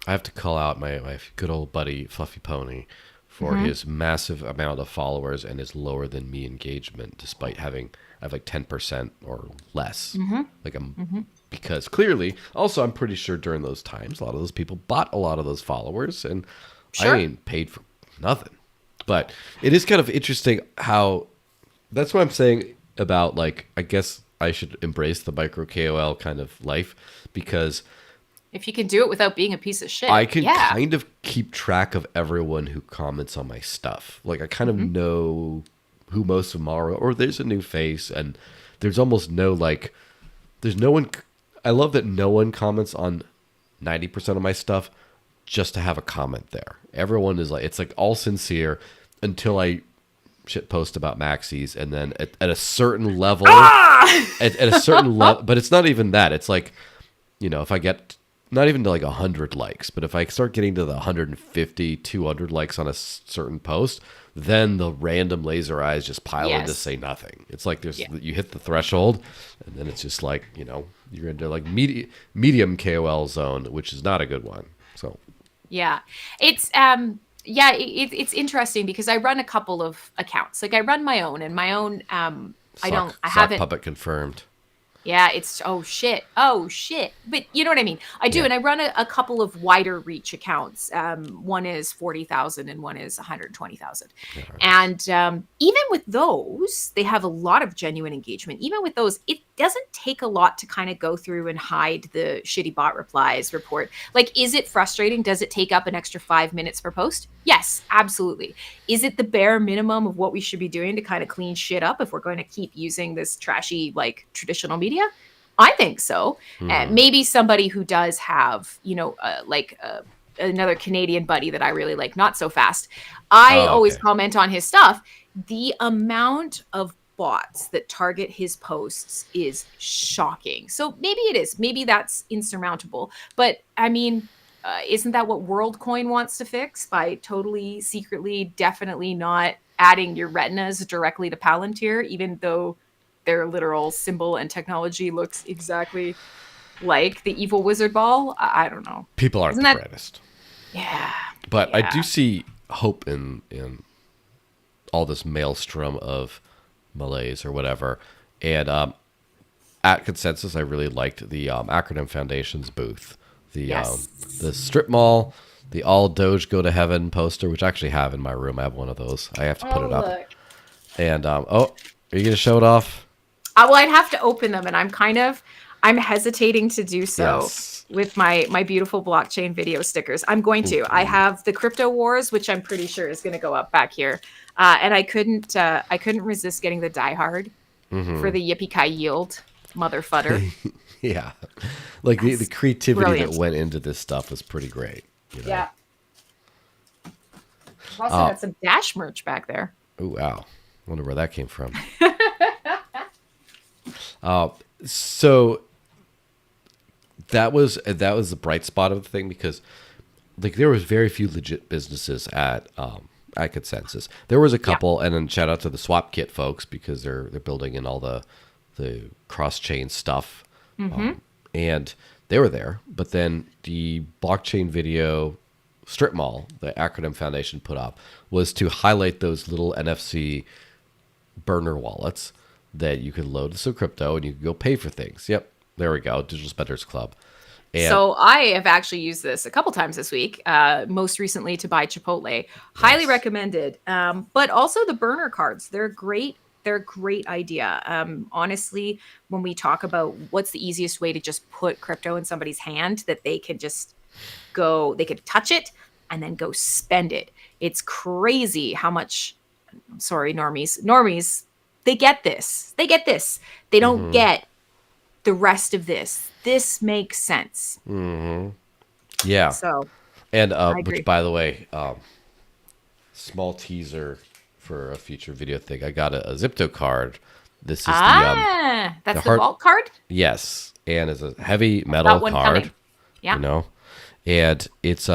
I have to call out my good old buddy Fluffy Pony for his massive amount of followers and his lower than me engagement, despite I have like 10% or less. Like because clearly, also I'm pretty sure during those times, a lot of those people bought a lot of those followers, and I ain't paid for nothing. But it is kind of interesting how that's what I'm saying about like, I guess I should embrace the micro KOL kind of life because if you can do it without being a piece of shit, I can kind of keep track of everyone who comments on my stuff. Like I kind of know who most of them are, or there's a new face, and there's almost no like, there's no one. I love that no one comments on 90% of my stuff, just to have a comment there. Everyone is like, it's like all sincere until I shit post about maxis, and then at a certain level, at a certain level, but it's not even that. It's like, if I get not even to like 100 likes, but if I start getting to the 150, 200 likes on a certain post, then the random laser eyes just pile in to say nothing. It's like you hit the threshold, and then it's just like, you're into like medium KOL zone, which is not a good one. So yeah, it's it's interesting because I run a couple of accounts. Like I run my own, and my own I haven't puppet confirmed. Yeah, it's oh shit. But you know what I mean? I do, and I run a couple of wider reach accounts. One is 40,000 and one is 120,000. Yeah. And even with those, they have a lot of genuine engagement. Even with those, it doesn't take a lot to kind of go through and hide the shitty bot replies report. Like, is it frustrating? Does it take up an extra 5 minutes per post? Yes, absolutely. Is it the bare minimum of what we should be doing to kind of clean shit up if we're going to keep using this trashy, like, traditional media? I think so. Maybe somebody who does have, another Canadian buddy that I really like, Not So Fast. I always comment on his stuff. The amount of bots that target his posts is shocking. So maybe it is. Maybe that's insurmountable. But I mean, isn't that what WorldCoin wants to fix by totally, secretly, definitely not adding your retinas directly to Palantir, even though their literal symbol and technology looks exactly like the evil wizard ball? I don't know. People aren't the brightest. Yeah. But I do see hope in all this maelstrom of malaise or whatever. And at Consensus, I really liked the Acronym Foundation's booth. The strip mall, the all Doge go to heaven poster, which I actually have in my room. I have one of those. I have to put it up. Look. And are you gonna show it off? Well, I'd have to open them, and I'm hesitating to do so with my beautiful blockchain video stickers. I'm going to. I have the Crypto Wars, which I'm pretty sure is going to go up back here, and I couldn't resist getting the Die Hard for the Yippee-Ki Yield mother fudder. Yeah, like the creativity that went into this stuff was pretty great. Yeah. I've also got some Dash merch back there. Oh wow! Wonder where that came from. So that was the bright spot of the thing, because like there was very few legit businesses at Consensus. There was a couple, and then shout out to the Swap Kit folks, because they're building in all the cross chain stuff. And they were there, but then the blockchain video strip mall the Acronym Foundation put up was to highlight those little NFC burner wallets that you could load some crypto and you could go pay for things. Yep, there we go, Digital Spenders Club. And so I have actually used this a couple times this week, most recently to buy Chipotle. Highly recommended. But also the burner cards, they're great. They're a great idea. Honestly, when we talk about what's the easiest way to just put crypto in somebody's hand that they can just go, they could touch it and then go spend it. It's crazy how much, sorry, normies, they get this. They get this. They don't get the rest of this. This makes sense. Yeah. So, and which, by the way, small teaser for a future video thing. I got a Zipto card. This is that's the vault card? Yes. And it's a heavy metal card. Coming. Yeah. And it's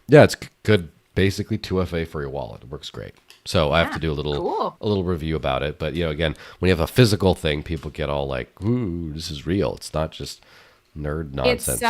it's good, basically 2FA for your wallet. It works great. So I have to do a little review about it. But again, when you have a physical thing, people get all like, "Ooh, this is real." It's not just nerd nonsense.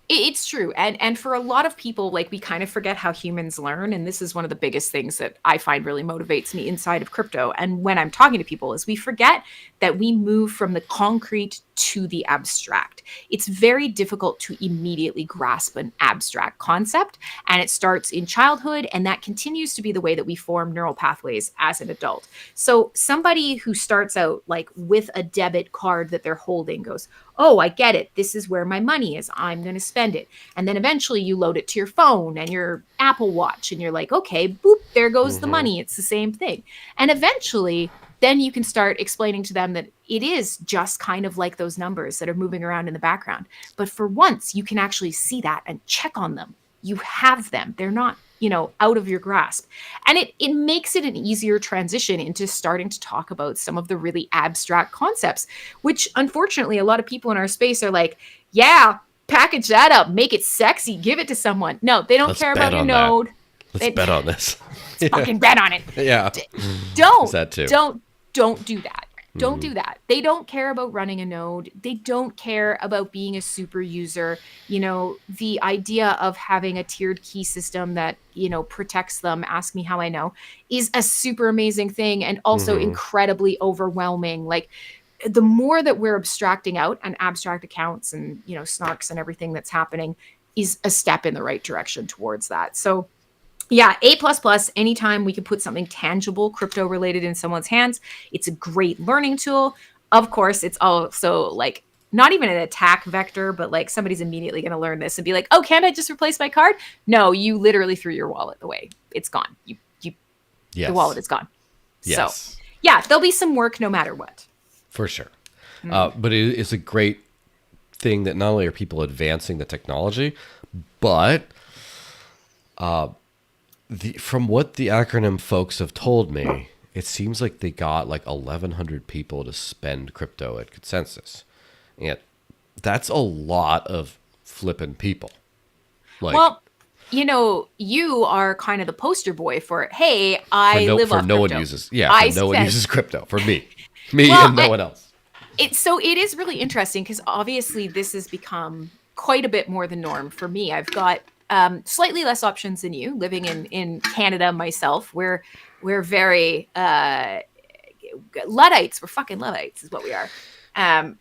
It's true. And for a lot of people, like, we kind of forget how humans learn. And this is one of the biggest things that I find really motivates me inside of crypto. And when I'm talking to people, is we forget that we move from the concrete to the abstract. It's very difficult to immediately grasp an abstract concept. And it starts in childhood. And that continues to be the way that we form neural pathways as an adult. So somebody who starts out like with a debit card that they're holding goes, "Oh, I get it. This is where my money is. I'm going to spend it." And then eventually you load it to your phone and your Apple Watch and you're like, okay, boop, there goes the money. It's the same thing. And eventually then you can start explaining to them that it is just kind of like those numbers that are moving around in the background. But for once, you can actually see that and check on them. you have them. They're not, out of your grasp. And it makes it an easier transition into starting to talk about some of the really abstract concepts, which unfortunately a lot of people in our space are like, yeah, package that up, make it sexy, give it to someone. No, they don't Let's care bet about your on that. node. Let's bet on this. Let's fucking bet on it. Yeah. Don't, Is that too? don't do that. Don't do that. They don't care about running a node. They don't care about being a super user. The idea of having a tiered key system that, protects them, ask me how I know, is a super amazing thing and also incredibly overwhelming. Like, the more that we're abstracting out and abstract accounts and, snarks and everything that's happening is a step in the right direction towards that. So yeah, A++, anytime we can put something tangible, crypto related in someone's hands, it's a great learning tool. Of course, it's also like not even an attack vector, but like somebody's immediately going to learn this and be like, oh, can't I just replace my card? No, you literally threw your wallet away. It's gone. Yes. The wallet is gone. Yes. So yeah, there'll be some work no matter what. For sure. But it is a great thing that not only are people advancing the technology, but from what the acronym folks have told me, it seems like they got like 1,100 people to spend crypto at Consensus. And that's a lot of flipping people. Like, well, you are kind of the poster boy for, hey, I live off no crypto. one uses, no one uses crypto. For me and no one else. So it is really interesting because obviously this has become quite a bit more the norm for me. I've got slightly less options than you, living in Canada myself. We're very Luddites. We're fucking Luddites is what we are.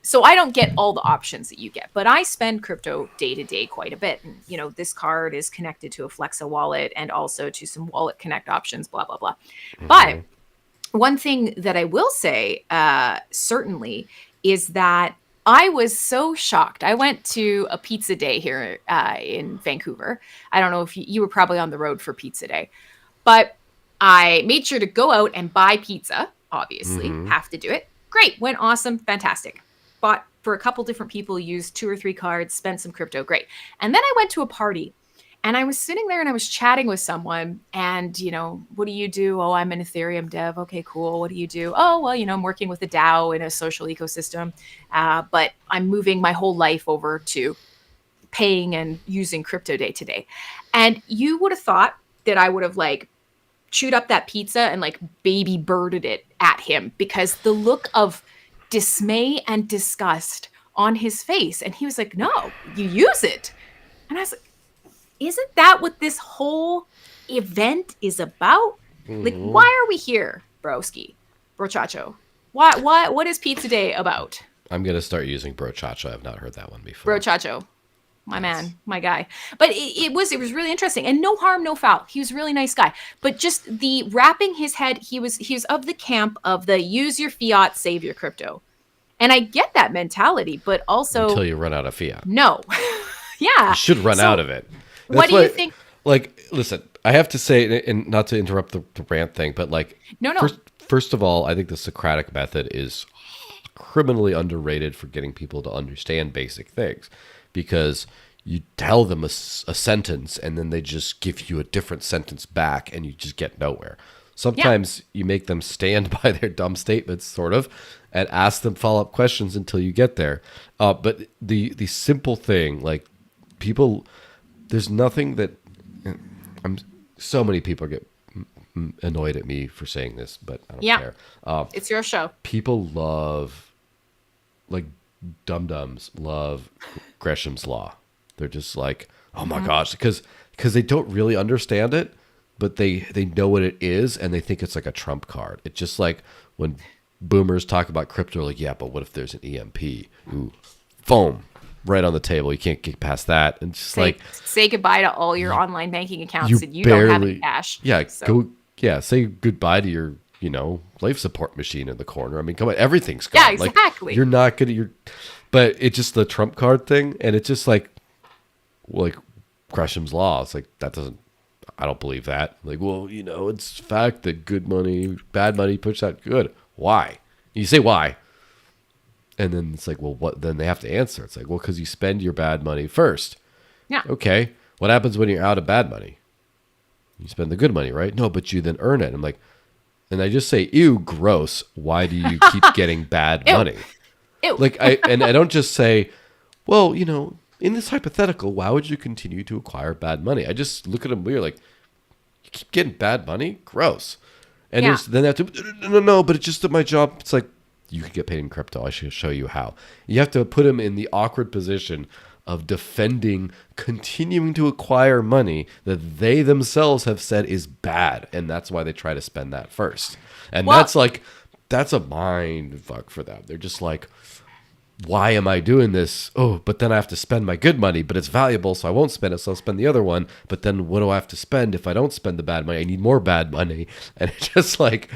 So I don't get all the options that you get, but I spend crypto day to day quite a bit. And, this card is connected to a Flexa wallet and also to some Wallet Connect options, blah, blah, blah. But one thing that I will say, certainly, is that I was so shocked. I went to a pizza day here in Vancouver. I don't know if you were probably on the road for pizza day, but I made sure to go out and buy pizza. Obviously, have to do it. Great. Went awesome. Fantastic. Bought for a couple different people, used 2 or 3 cards, spent some crypto. Great. And then I went to a party. And I was sitting there and I was chatting with someone and, what do you do? Oh, I'm an Ethereum dev. Okay, cool. What do you do? Oh, well, I'm working with a DAO in a social ecosystem, but I'm moving my whole life over to paying and using crypto day to day. And you would have thought that I would have like chewed up that pizza and like baby birded it at him because the look of dismay and disgust on his face. And he was like, no, you use it. And I was like, isn't that what this whole event is about? Like, why are we here, broski, brochacho? What is Pizza Day about? I'm going to start using brochacho. I've not heard that one before. Brochacho, my man, my guy. But it was really interesting and no harm, no foul. He was a really nice guy. But just the wrapping his head, he was of the camp of the use your fiat, save your crypto. And I get that mentality, but also until you run out of fiat. No. Yeah. You should run out of it. What do you think? Like, listen, I have to say, and not to interrupt the rant thing, but like, no. First of all, I think the Socratic method is criminally underrated for getting people to understand basic things, because you tell them a sentence and then they just give you a different sentence back, and you just get nowhere. Sometimes you make them stand by their dumb statements, sort of, and ask them follow-up questions until you get there. But the simple thing, like people. There's nothing that so many people get annoyed at me for saying this, but I don't care. It's your show. People love, like, dum-dums love Gresham's Law. They're just like, oh my gosh, because they don't really understand it, but they know what it is, and they think it's like a trump card. It's just like when boomers talk about crypto, like, yeah, but what if there's an EMP? Ooh, foam. Right on the table. You can't get past that. And just say goodbye to all your online banking accounts and you don't have any cash. Yeah. Say goodbye to your, life support machine in the corner. I mean, come on, everything's gone. Yeah, exactly. Like, you're not gonna but it's just the trump card thing, and it's just like Gresham's Law. It's like I don't believe that. Like, well, it's fact that good money, bad money push out good. Why? You say why? And then it's like, well, what? Then they have to answer. It's like, well, because you spend your bad money first. Yeah. Okay. What happens when you're out of bad money? You spend the good money, right? No, but you then earn it. I'm like, and I just say, ew, gross. Why do you keep getting bad Ew. money? Ew. Like, I don't just say, well, in this hypothetical, why would you continue to acquire bad money? I just look at them weird, like, you keep getting bad money? Gross. And Yeah. then they have to, no, but it's just at my job. It's like, you could get paid in crypto. I should show you how. You have to put them in the awkward position of defending continuing to acquire money that they themselves have said is bad. And that's why they try to spend that first. And Well, that's a mind fuck for them. They're just like, why am I doing this? Oh, but then I have to spend my good money, but it's valuable, so I won't spend it, so I'll spend the other one. But then what do I have to spend if I don't spend the bad money? I need more bad money. And it's just like...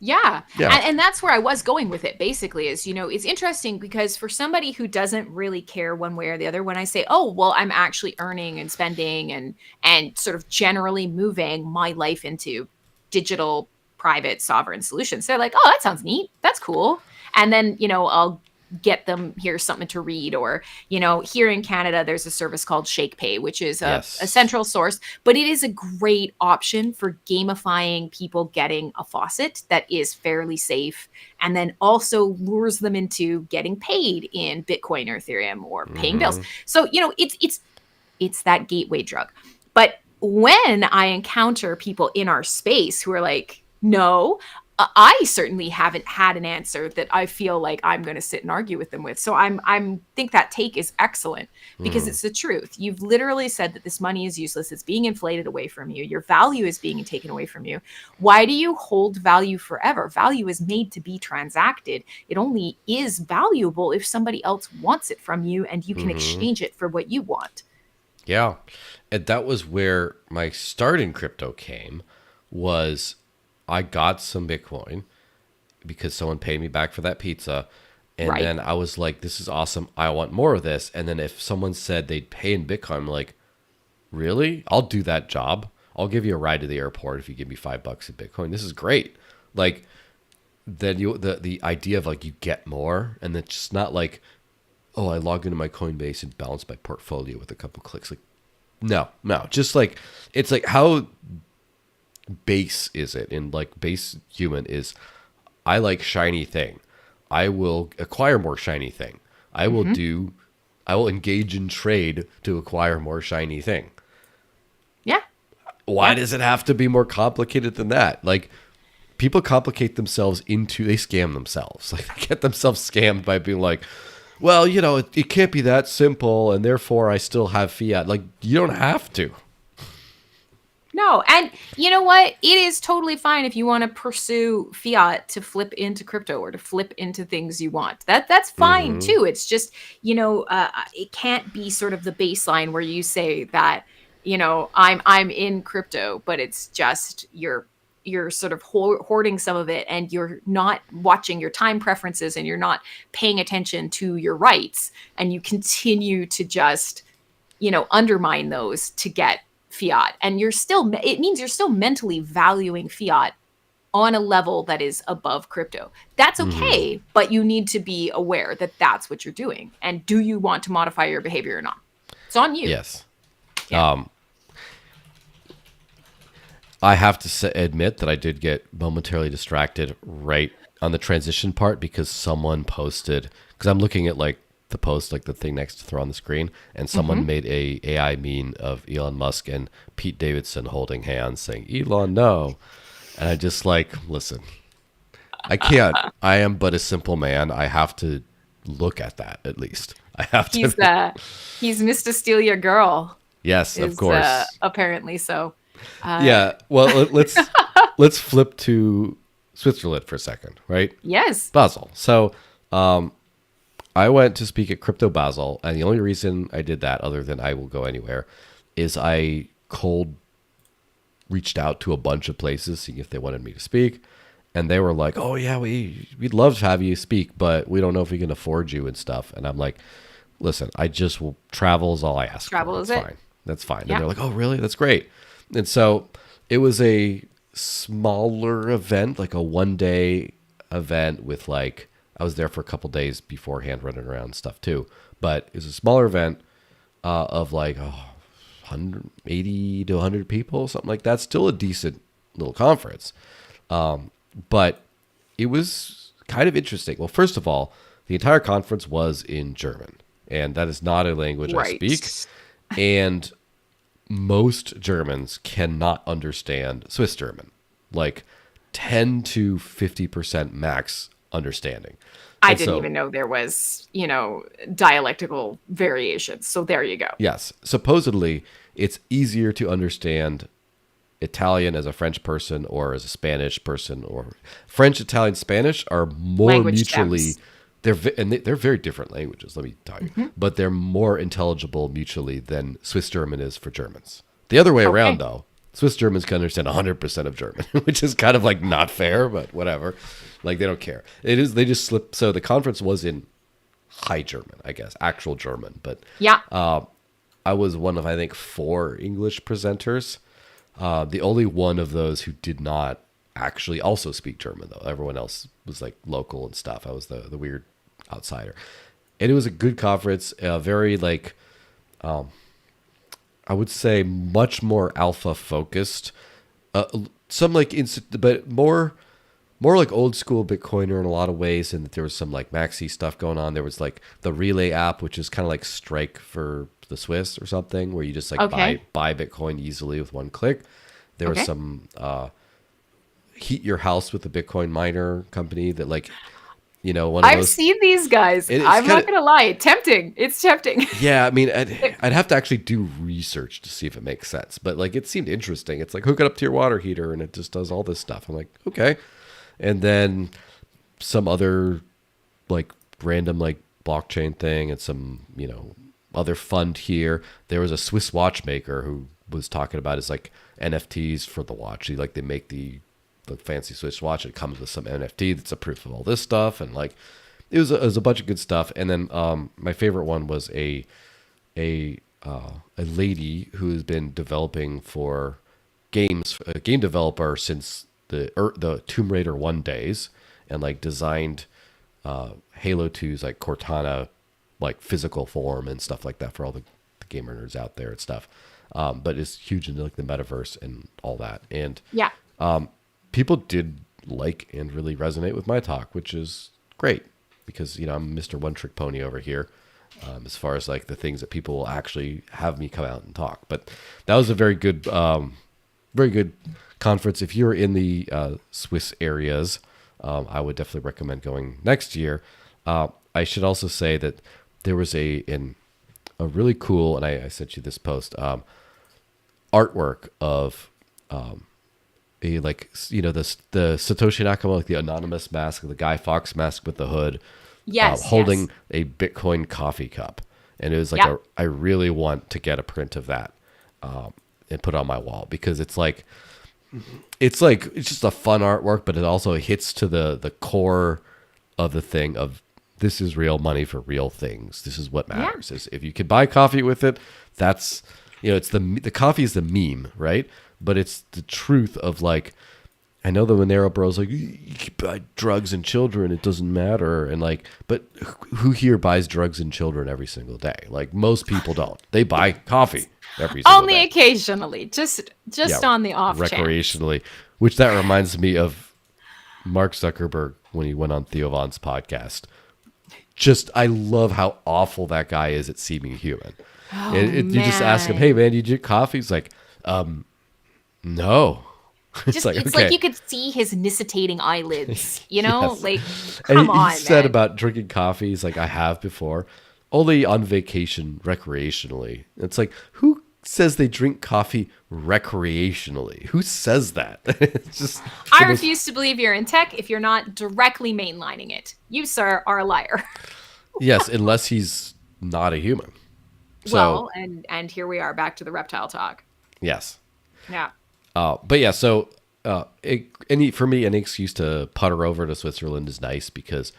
Yeah. Yeah. And that's where I was going with it, basically, is, it's interesting because for somebody who doesn't really care one way or the other, when I say, oh, well, I'm actually earning and spending and sort of generally moving my life into digital, private, sovereign solutions, they're like, oh, that sounds neat. That's cool. And then, I'll get them here's something to read, or here in Canada there's a service called ShakePay, which is a central source, but it is a great option for gamifying people getting a faucet that is fairly safe, and then also lures them into getting paid in Bitcoin or Ethereum or paying bills. So it's that gateway drug. But when I encounter people in our space who are like, no, I certainly haven't had an answer that I feel like I'm going to sit and argue with them with. So I'm think that take is excellent because it's the truth. You've literally said that this money is useless. It's being inflated away from you. Your value is being taken away from you. Why do you hold value forever? Value is made to be transacted. It only is valuable if somebody else wants it from you and you can exchange it for what you want. Yeah. And that was where my start in crypto came, was I got some Bitcoin because someone paid me back for that pizza. And then I was like, this is awesome. I want more of this. And then if someone said they'd pay in Bitcoin, I'm like, really? I'll do that job. I'll give you a ride to the airport if you give me $5 in Bitcoin. This is great. Like, then the idea of like you get more, and it's just not like, oh, I log into my Coinbase and balance my portfolio with a couple clicks. Like, no, just like, it's like how base is it? And like base human is, I like shiny thing. I will acquire more shiny thing. I will engage in trade to acquire more shiny thing. Yeah. Why does it have to be more complicated than that? Like, people complicate themselves they scam themselves. Like, they get themselves scammed by being like, well, it can't be that simple, and therefore I still have fiat. Like, you don't have to. No, and you know what? It is totally fine if you want to pursue fiat to flip into crypto or to flip into things you want. That's fine too. It's just, it can't be sort of the baseline where you say that, I'm in crypto, but it's just you're sort of hoarding some of it, and you're not watching your time preferences, and you're not paying attention to your rights, and you continue to just, undermine those to get fiat. And it means you're still mentally valuing fiat on a level that is above crypto. That's okay, but you need to be aware that that's what you're doing. And do you want to modify your behavior or not? It's on you. Yes. Yeah. I have to admit that I did get momentarily distracted right on the transition part, because someone posted, because I'm looking at like the post, like the thing next to throw on the screen, and someone made a AI meme of Elon Musk and Pete Davidson holding hands saying, Elon, no. And I just like, listen, I can't. I am but a simple man. I have to look at that at least. I have to. He's Mr. Steal Your Girl. Yes, of course. Apparently so. Yeah. Well, let's flip to Switzerland for a second, right? Yes. Basel. So, I went to speak at Crypto Basel, and the only reason I did that, other than I will go anywhere, is I cold reached out to a bunch of places seeing if they wanted me to speak, and they were like, "Oh yeah, we'd love to have you speak, but we don't know if we can afford you and stuff." And I'm like, "Listen, I just will travel is all I ask. Travel for. is That's it. fine. That's fine." Yeah. And they're like, "Oh really? That's great." And so it was a smaller event, like a 1-day event with like. I was there for a couple days beforehand running around and stuff too. But it was a smaller event of like 180 to 100 people, something like that. Still a decent little conference. But it was kind of interesting. Well, first of all, the entire conference was in German, and that is not a language I speak. And most Germans cannot understand Swiss German, like 10 to 50% max understanding. I didn't even know there was, dialectical variations. So there you go. Yes. Supposedly, it's easier to understand Italian as a French person or as a Spanish person, or French, Italian, Spanish are more Language mutually stems. they're very different languages, let me tell you, but they're more intelligible mutually than Swiss German is for Germans. The other way around, though, Swiss Germans can understand 100% of German, which is kind of like not fair, but whatever. Like they don't care. It is, they just slip. So the conference was in High German, I guess, actual German, but Yeah. I was one of, I think, 4 English presenters. The only one of those who did not actually also speak German, though. Everyone else was like local and stuff. I was the weird outsider. And it was a good conference, very like, I would say much more alpha focused. Some like, but more like old school Bitcoiner in a lot of ways. And there was some like Maxi stuff going on. There was like the Relay app, which is kind of like Strike for the Swiss or something, where you just like buy Bitcoin easily with one click. There was some heat your house with a Bitcoin miner company that like, one of I've those. seen these guys. I'm not going to lie. Tempting. It's tempting. Yeah. I mean, I'd have to actually do research to see if it makes sense, but like, it seemed interesting. It's like, hook it up to your water heater and it just does all this stuff. I'm like, okay. And then some other like random like blockchain thing and some, other fund here. There was a Swiss watchmaker who was talking about his like NFTs for the watch. They make the fancy Swiss watch. It comes with some NFT that's a proof of all this stuff, and like it was a bunch of good stuff. And then my favorite one was a lady who has been developing for games, a game developer since the Tomb Raider 1 days, and like designed Halo 2's like Cortana like physical form and stuff like that for all the gamer nerds out there and stuff. But it's huge into like the metaverse and all that. And Yeah. People did like and really resonate with my talk, which is great because, I'm Mr. One Trick Pony over here. As far as like the things that people will actually have me come out and talk. But that was a very good conference. If you're in the Swiss areas, I would definitely recommend going next year. I should also say that there was a really cool, and I sent you this post, artwork of a like, the Satoshi Nakamoto, like the anonymous mask, the Guy Fawkes mask with the hood. Yes. Holding a Bitcoin coffee cup. And it was like, I really want to get a print of that and put it on my wall, because it's just a fun artwork, but it also hits to the core of the thing of, this is real money for real things. This is what matters. Is if you could buy coffee with it, that's, it's the coffee is the meme, right? But it's the truth of like, I know the Monero bros like, you can buy drugs and children, it doesn't matter, and like, but who here buys drugs and children every single day? Like most people don't. They buy coffee every single Only day. occasionally, just on the off recreationally. Which that reminds me of Mark Zuckerberg when he went on Theo Von's podcast. I love how awful that guy is at seeming human. You just ask him, hey man, you drink coffee? He's like, no. It's like you could see his nicitating eyelids, Yes. like, come on, he said about drinking coffee, he's like, I have before, only on vacation recreationally. It's like, who says they drink coffee recreationally? Who says that? It's just, I refuse to believe you're in tech if you're not directly mainlining it. You, sir, are a liar. Yes, unless he's not a human. So, and here we are back to the reptile talk. Yes. Yeah. But yeah, so for me, any excuse to putter over to Switzerland is nice, because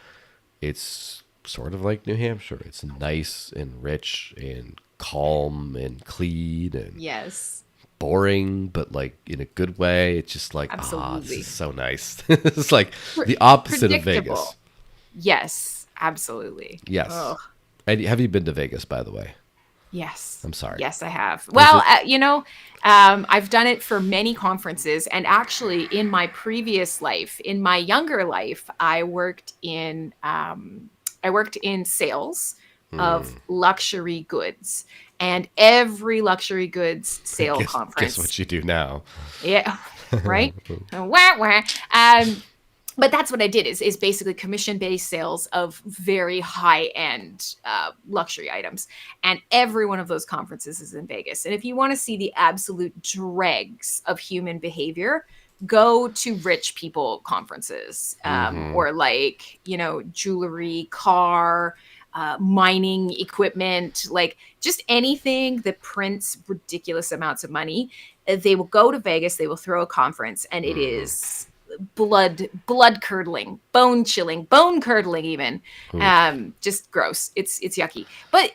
it's sort of like New Hampshire. It's nice and rich and calm and clean and boring, but like in a good way. It's just like, this is so nice. It's like the opposite of Vegas. Yes, absolutely. Yes. Ugh. And have you been to Vegas, by the way? Yes. I'm sorry. Yes, I have. Was Well, it? I've done it for many conferences. And actually, in my previous life, in my younger life, I worked in sales of luxury goods, and every luxury goods sale Guess conference. what you do now? Yeah, right. Wah, wah. Um, but that's what I did is basically commission based sales of very high end luxury items, and every one of those conferences is in Vegas. And if you want to see the absolute dregs of human behavior, go to rich people conferences, Mm-hmm. or like jewelry, car. Mining equipment, like just anything that prints ridiculous amounts of money. They will go to Vegas, they will throw a conference, and it Mm-hmm. is blood curdling, bone chilling, bone curdling even. Oof. Just gross. It's yucky. But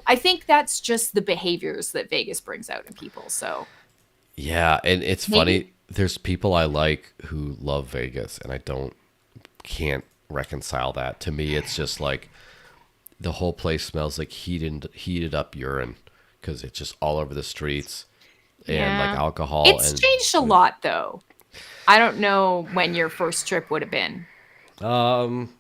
I think that's just the behaviors that Vegas brings out in people. So Yeah, and it's maybe. funny. There's people I like who love Vegas, and I can't reconcile that. To me, it's just like the whole place smells like heated up urine because it's just all over the streets and like Yeah. alcohol It's and changed a lot though. I don't know when your first trip would have been. um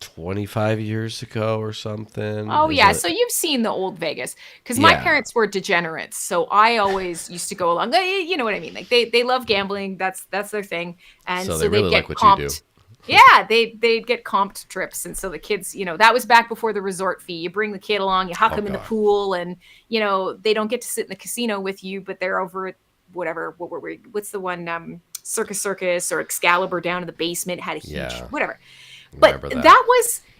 25 years ago or something. Oh Is yeah, a so you've seen the old Vegas because my yeah. parents were degenerates, so I always used to go along. You know what I mean? Like they love gambling. That's their thing, and So they so they'd really get like what you do. comped. Yeah, they'd get comped trips, and so the kids, that was back before the resort fee. You bring the kid along, you huck Oh him in the God. pool, and they don't get to sit in the casino with you, but they're over at whatever. What were we? What's the one? Circus or Excalibur down in the basement had a huge Yeah, whatever. But remember that.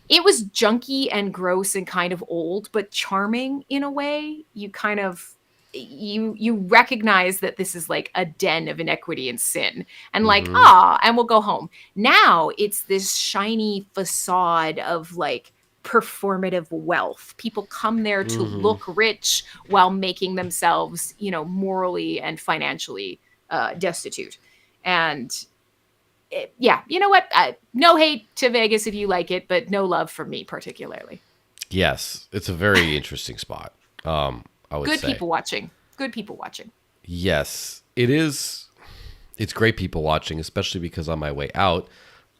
it was junky and gross and kind of old, but charming in a way. You kind of you recognize that this is like a den of inequity and sin, and like, Mm-hmm. and we'll go home. Now it's this shiny facade of like performative wealth. People come there to Mm-hmm. look rich while making themselves, morally and financially destitute. And yeah, you know what? No hate to Vegas if you like it, but no love from me particularly. Yes, it's a very interesting spot. I would Good say. people watching. Good people watching. Yes, it is. It's great people watching, especially because on my way out,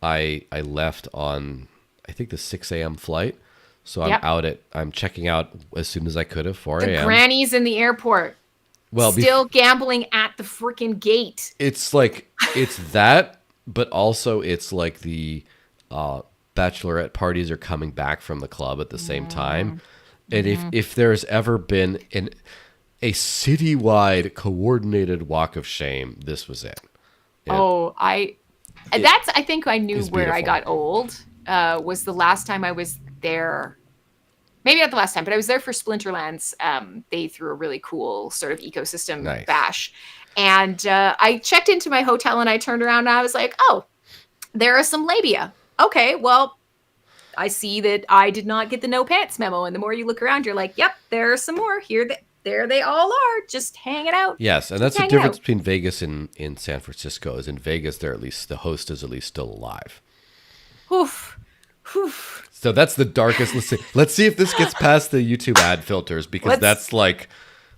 I left on I think the 6 a.m. flight. So Yep. I'm checking out as soon as I could at The 4 a.m. grannies in the airport Well, still gambling at the freaking gate. it's like it's that, but also it's like the uh, bachelorette parties are coming back from the club at the same time. And Mm-hmm. if there's ever been a citywide coordinated walk of shame, this was it. It Oh, it I think I knew is where I beautiful. got old. Was the last time I was there. Maybe not the last time, but I was there for Splinterlands. They threw a really cool sort of ecosystem Nice. bash. And I checked into my hotel and I turned around and I was like, oh, there are some labia. Okay, well, I see that I did not get the no pants memo. And the more you look around, you're like, yep, there are some more here. There they all are, just hanging out, Yes, and just that's the hanging difference out. between Vegas and in San Francisco. Is in Vegas, they're at least the host is at least still alive. Oof, oof. So that's the darkest. Let's see if this gets past the YouTube ad filters because Let's.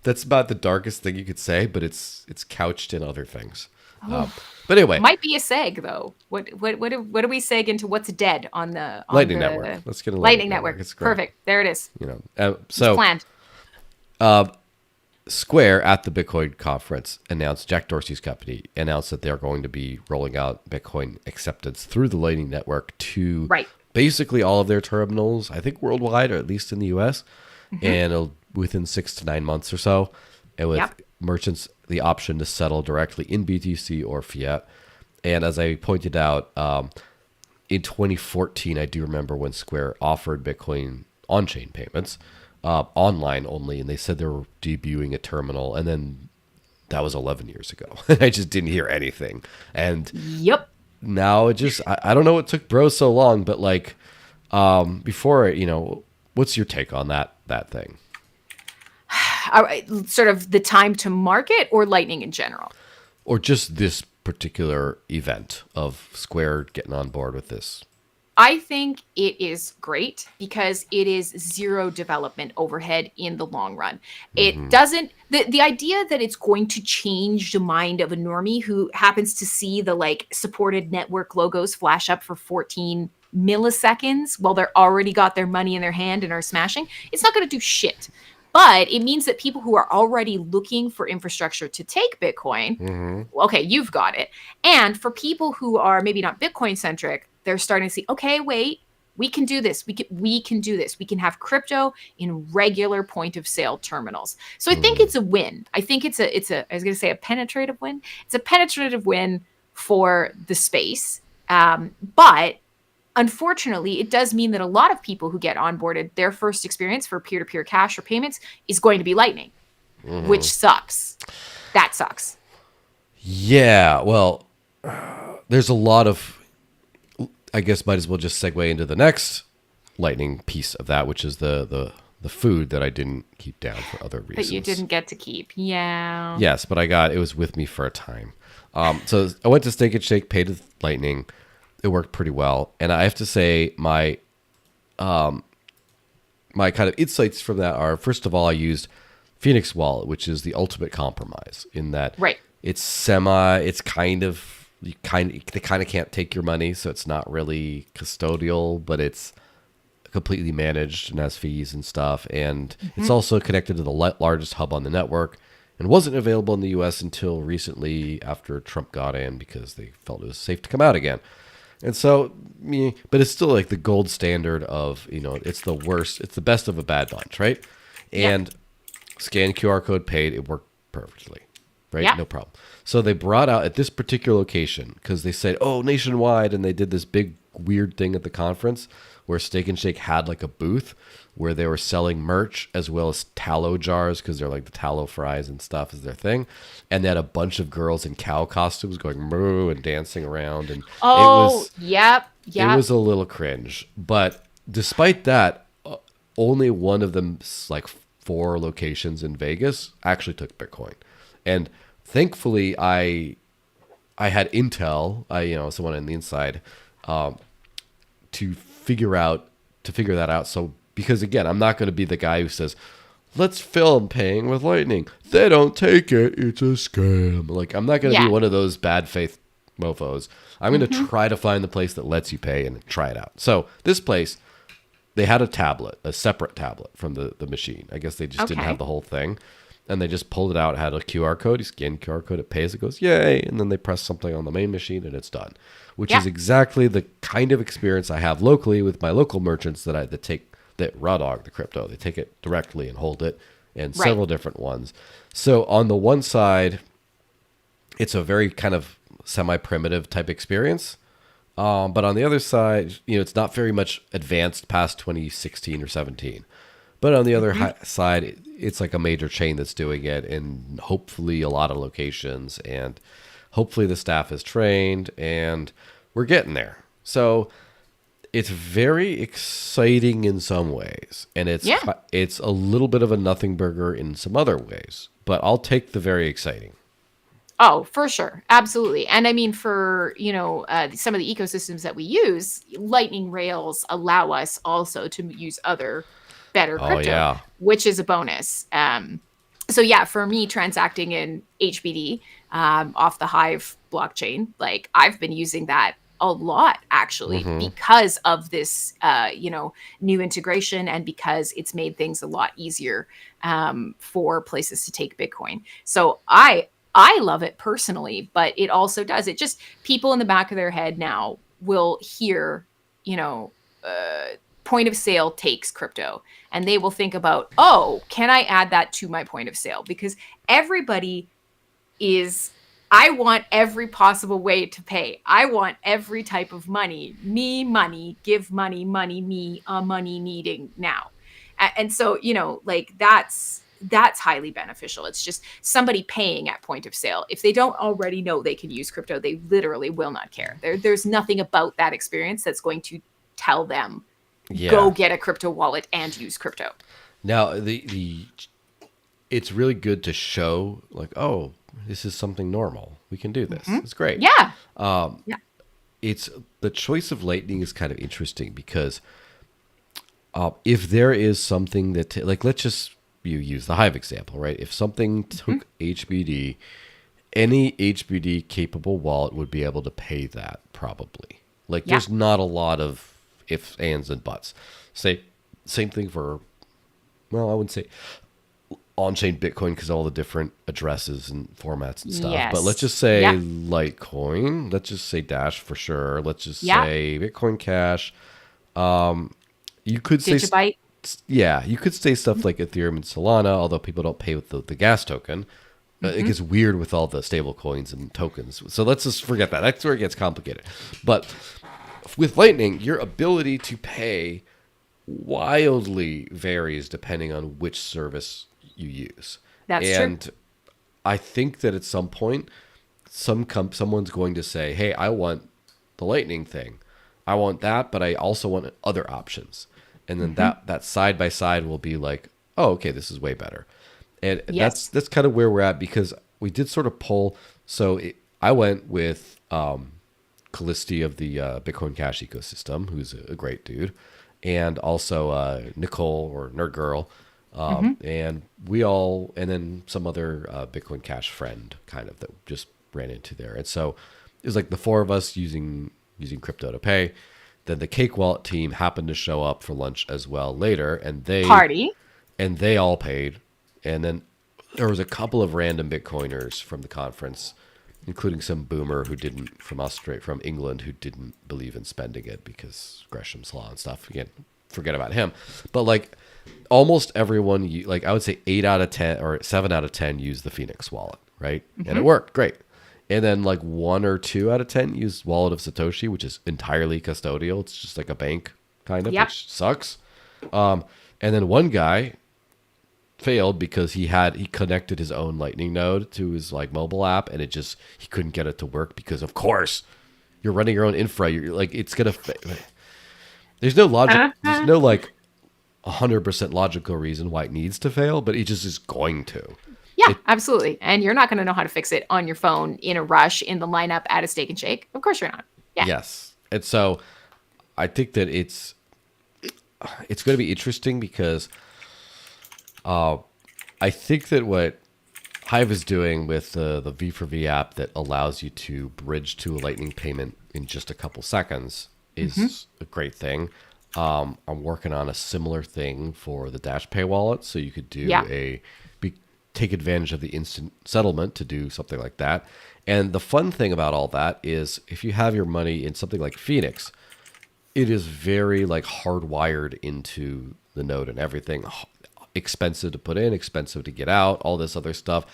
that's about the darkest thing you could say, but it's couched in other things. Oh, But anyway, might be a seg though. What do we seg into what's dead on Lightning Network. the Let's get a Lightning Lightning Network. Network? It's great. Perfect. There it is. It's So planned. Square at the Bitcoin conference announced Jack Dorsey's company announced that they're going to be rolling out Bitcoin acceptance through the Lightning Network to Right. basically all of their terminals, I think worldwide or at least in the US, Mm-hmm. and within 6 to 9 months or so, and with Yep. merchants the option to settle directly in BTC or fiat. And as I pointed out, in 2014, I do remember when Square offered Bitcoin on-chain payments, online only, and they said they were debuting a terminal, and then that was 11 years ago. I just didn't hear anything. And Yep. now it just, I don't know what took bros so long, but like, before, what's your take on that thing? All right, sort of the time to market or Lightning in general. Or just this particular event of Square getting on board with this? I think it is great because it is zero development overhead in the long run. It doesn't the idea that it's going to change the mind of a normie who happens to see the like supported network logos flash up for 14 milliseconds while they're already got their money in their hand and are smashing. It's not going to do shit. But it means that people who are already looking for infrastructure to take Bitcoin, okay, you've got it. And for people who are maybe not Bitcoin centric, they're starting to see, okay, wait, we can do this. We can do this. We can have crypto in regular point of sale terminals. So I think it's a win. I think it's a I was going to say a penetrative win. It's a penetrative win for the space. But unfortunately, it does mean that a lot of people who get onboarded, their first experience for peer-to-peer cash or payments is going to be Lightning, which sucks. That sucks. Yeah, well, there's a lot of, I guess might as well just segue into the next Lightning piece of that, which is the food that I didn't keep down for other reasons. But you didn't get to keep. Yeah. Yes, but it was with me for a time. So I went to Steak and Shake, paid with Lightning. It worked pretty well, and I have to say my kind of insights from that are, first of all, I used Phoenix Wallet, which is the ultimate compromise in that it's kind of they kind of can't take your money, so it's not really custodial, but it's completely managed and has fees and stuff, and it's also connected to the largest hub on the network, and wasn't available in the U.S. until recently after Trump got in because they felt it was safe to come out again. And so, but it's still like the gold standard of, it's the worst, it's the best of a bad bunch, right? And scan QR code, paid, it worked perfectly, right? Yeah. No problem. So they brought out at this particular location, because they said, oh, nationwide, and they did this big weird thing at the conference where Steak and Shake had like a booth where they were selling merch as well as tallow jars, because they're like the tallow fries and stuff is their thing. And they had a bunch of girls in cow costumes going moo and dancing around. And it was a little cringe. But despite that, only one of them, like 4 locations in Vegas, actually took Bitcoin. And thankfully, I had intel, someone on the inside, to figure that out. So, because again, I'm not going to be the guy who says, let's film paying with Lightning. They don't take it. It's a scam. Like, I'm not going to be one of those bad faith mofos. I'm going to try to find the place that lets you pay and try it out. So this place, they had a separate tablet from the machine. I guess they just didn't have the whole thing. And they just pulled it out. It had a QR code. You scan QR code, it pays, it goes, yay. And then they press something on the main machine and it's done. Which is exactly the kind of experience I have locally with my local merchants that raw dog the crypto. They take it directly and hold it, and several different ones. So on the one side, it's a very kind of semi-primitive type experience. But on the other side, it's not very much advanced past 2016 or 17. But on the other side, it's like a major chain that's doing it, and hopefully a lot of locations, and hopefully the staff is trained, and we're getting there. So it's very exciting in some ways, and it's a little bit of a nothing burger in some other ways. But I'll take the very exciting. Oh, for sure. Absolutely. And I mean, for, some of the ecosystems that we use, Lightning Rails allow us also to use other better crypto, which is a bonus. So yeah, for me, transacting in HBD off the Hive blockchain, like I've been using that a lot actually because of this, new integration, and because it's made things a lot easier for places to take Bitcoin. So I love it personally, but it also does. It just, people in the back of their head now will hear, point of sale takes crypto, and they will think about, oh, can I add that to my point of sale? Because everybody I want every possible way to pay. I want every type of money. Me, money, give money, me, money needing now. And so, that's highly beneficial. It's just somebody paying at point of sale. If they don't already know they can use crypto, they literally will not care. There's nothing about that experience that's going to tell them, go get a crypto wallet and use crypto. Now, it's really good to show, like, oh, this is something normal. We can do this. It's great. Yeah. it's the choice of lightning is kind of interesting because if there is something that like let's just you use the Hive example, right? If something took HBD, any HBD capable wallet would be able to pay that probably. Like there's not a lot of ifs, ands, and buts. Say same thing for well, I wouldn't say on-chain Bitcoin because all the different addresses and formats and stuff. Yes. But let's just say Litecoin. Let's just say Dash for sure. Let's just say Bitcoin Cash. You could say Digibyte. you could say stuff like Ethereum and Solana, although people don't pay with the gas token. It gets weird with all the stable coins and tokens. So let's just forget that. That's where it gets complicated. But with Lightning, your ability to pay wildly varies depending on which service you use. That's and true. I think that at some point, someone's going to say, "Hey, I want the Lightning thing. I want that, but I also want other options." And then that side by side will be like, "Oh, okay, this is way better." And that's kind of where we're at because we did sort of pull. So I went with Callisti of the Bitcoin Cash ecosystem, who's a great dude, and also Nicole or Nerd Girl. And we all, and then some other Bitcoin Cash friend kind of that just ran into there. And so it was like the four of us using crypto to pay. Then the Cake Wallet team happened to show up for lunch as well later, and they all paid. And then there was a couple of random Bitcoiners from the conference, including some boomer from England who didn't believe in spending it because Gresham's law and stuff. Again, forget about him. But like almost everyone, like I would say 8 out of 10 or 7 out of 10 used the Phoenix wallet, right? And it worked great. And then like 1 or 2 out of 10 used Wallet of Satoshi, which is entirely custodial. It's just like a bank kind of, which sucks. And then one guy failed because he connected his own Lightning node to his like mobile app, and he couldn't get it to work because of course you're running your own infra. You're like it's gonna. There's no logic. There's no like 100% logical reason why it needs to fail, but it just is going to. Yeah, absolutely. And you're not going to know how to fix it on your phone in a rush in the lineup at a Steak and Shake. Of course you're not. Yeah. Yes, and so I think that it's going to be interesting because. I think that what Hive is doing with the V4V app that allows you to bridge to a Lightning payment in just a couple seconds is a great thing. I'm working on a similar thing for the Dash Pay wallet, so you could do take advantage of the instant settlement to do something like that. And the fun thing about all that is if you have your money in something like Phoenix, it is very like hardwired into the node and everything. Expensive to put in, expensive to get out, all this other stuff.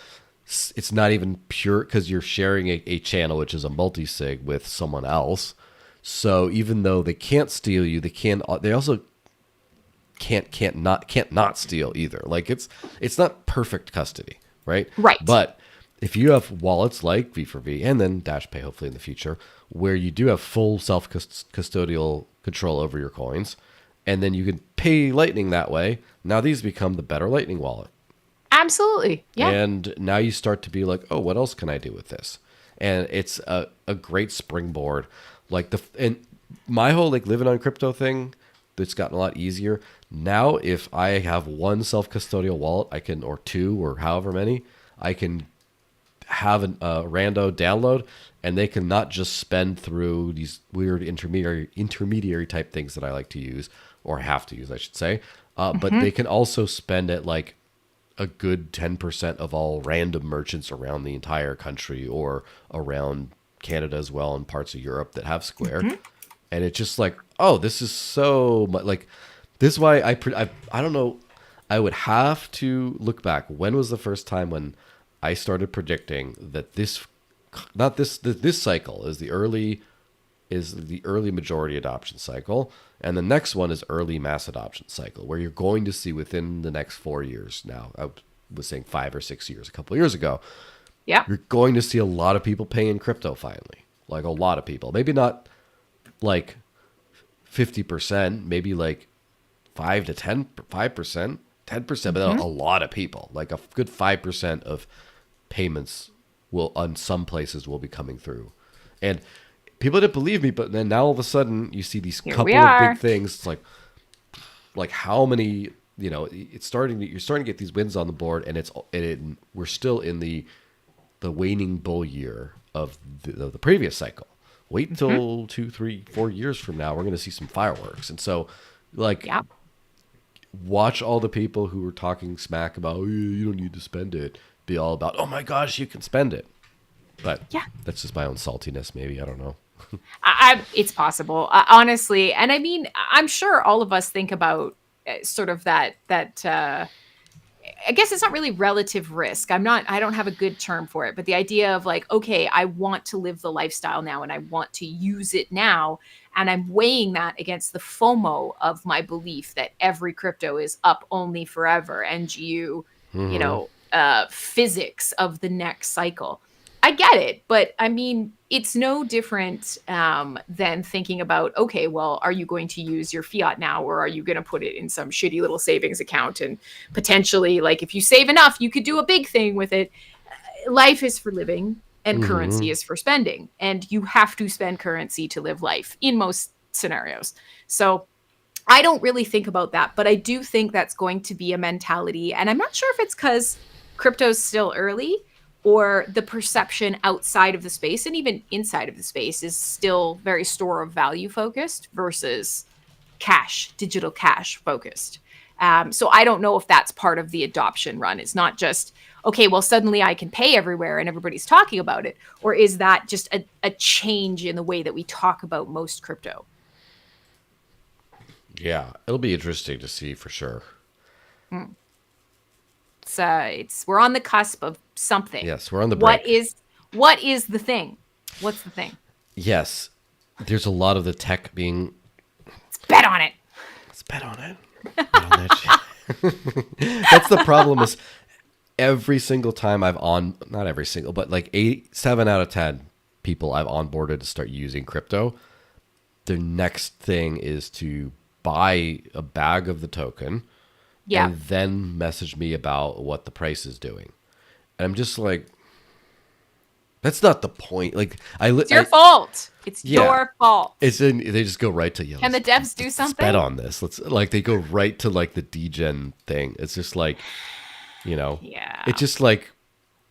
It's not even pure because you're sharing a channel, which is a multi-sig with someone else. So even though they can't steal you, they also can't not steal either. Like it's not perfect custody, right? Right. But if you have wallets like V4V and then Dash Pay, hopefully in the future, where you do have full self-custodial control over your coins, and then you can pay Lightning that way. Now these become the better Lightning wallet. Absolutely. Yeah. And now you start to be like, oh, what else can I do with this? And it's a great springboard. Like and my whole like living on crypto thing, that's gotten a lot easier. Now if I have one self-custodial wallet, I can, or two or however many, I can have a rando download, and they can not just spend through these weird intermediary type things that I like to use, or have to use, I should say. But they can also spend at like a good 10% of all random merchants around the entire country or around Canada as well, and parts of Europe that have Square. And it's just like, oh, this is so much like this is why I don't know. I would have to look back. When was the first time when I started predicting that this cycle is the early majority adoption cycle, and the next one is early mass adoption cycle, where you're going to see within the next 4 years. Now, I was saying 5 or 6 years a couple of years ago. Yeah. You're going to see a lot of people paying crypto finally. Like a lot of people. Maybe not like 50%, maybe like 5%, 10%, but a lot of people. Like a good 5% of payments on some places will be coming through. And people didn't believe me, but then now all of a sudden you see these Here we couple of are. big things. It's like how many, it's you're starting to get these wins on the board, and we're still in the waning bull year of the previous cycle. Wait until 2, 3, 4 years from now, we're going to see some fireworks. And so, like, Yeah. watch all the people who were talking smack about, oh, you don't need to spend it, be all about, oh my gosh, you can spend it. But Yeah. that's just my own saltiness, maybe. I don't know. It's possible, honestly. And I mean, I'm sure all of us think about sort of that I guess it's not really relative risk. I don't have a good term for it, but the idea of like, okay, I want to live the lifestyle now and I want to use it now. And I'm weighing that against the FOMO of my belief that every crypto is up only forever. NGU, physics of the next cycle. I get it, but I mean, it's no different than thinking about, okay, well, are you going to use your fiat now, or are you going to put it in some shitty little savings account? And potentially, like, if you save enough, you could do a big thing with it. Life is for living, and currency is for spending. And you have to spend currency to live life in most scenarios. So I don't really think about that, but I do think that's going to be a mentality. And I'm not sure if it's because crypto's still early, or the perception outside of the space and even inside of the space is still very store of value focused versus digital cash focused. So I don't know if that's part of the adoption run. It's not just, okay, well, suddenly I can pay everywhere and everybody's talking about it. Or is that just a change in the way that we talk about most crypto? Yeah, it'll be interesting to see for sure. We're on the cusp of something. Yes, we're on the break. What is the thing? What's the thing? Yes, there's a lot of the tech being. Let's bet on it. Let's bet on it. Bet on that shit. That's the problem. Is every single time not every single, but like 7 out of 10 people I've onboarded to start using crypto, their next thing is to buy a bag of the token. Yeah. And then message me about what the price is doing. And I'm just like, that's not the point. Like, it's your fault. It's your fault. They just go right to, Can the devs do something? Let's bet on this. They go right to like the degen thing. It's just like, Yeah. It's just like,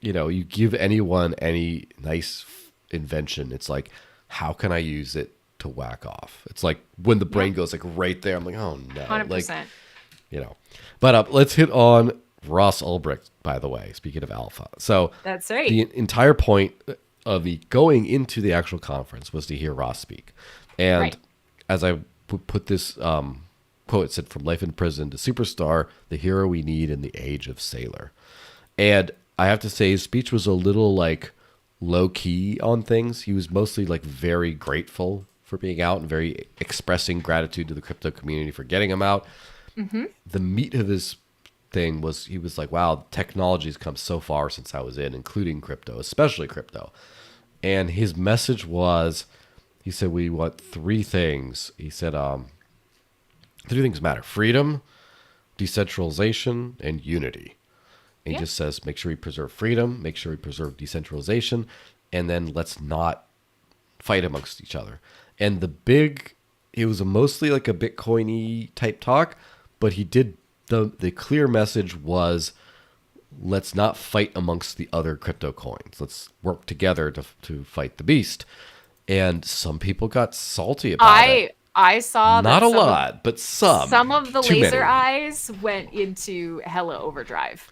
you give anyone any nice invention. It's like, how can I use it to whack off? It's like when the brain goes like right there. I'm like, oh no. 100%. But let's hit on Ross Ulbricht, by the way, speaking of alpha. So that's right. The entire point of me going into the actual conference was to hear Ross speak. And as I put this quote, it said, from life in prison to superstar, the hero we need in the age of sailor. And I have to say his speech was a little like low key on things. He was mostly like very grateful for being out and very expressing gratitude to the crypto community for getting him out. The meat of his thing was, he was like, wow, technology's come so far since I was in, including crypto, especially crypto. And his message was, he said, we want 3 things. He said, 3 things matter: freedom, decentralization, and unity. And he just says, make sure we preserve freedom, make sure we preserve decentralization, and then let's not fight amongst each other. And it was mostly like a Bitcoin-y type talk, but he did, the clear message was, let's not fight amongst the other crypto coins. Let's work together to fight the beast. And some people got salty about it. I saw not a lot, but some. Some of the laser many. eyes went into hella overdrive.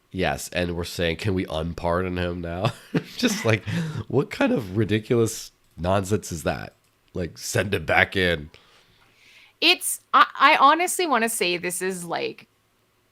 Yes, and we're saying, can we unpardon him now? Just like, what kind of ridiculous nonsense is that? Like, send him back in. I honestly want to say this is like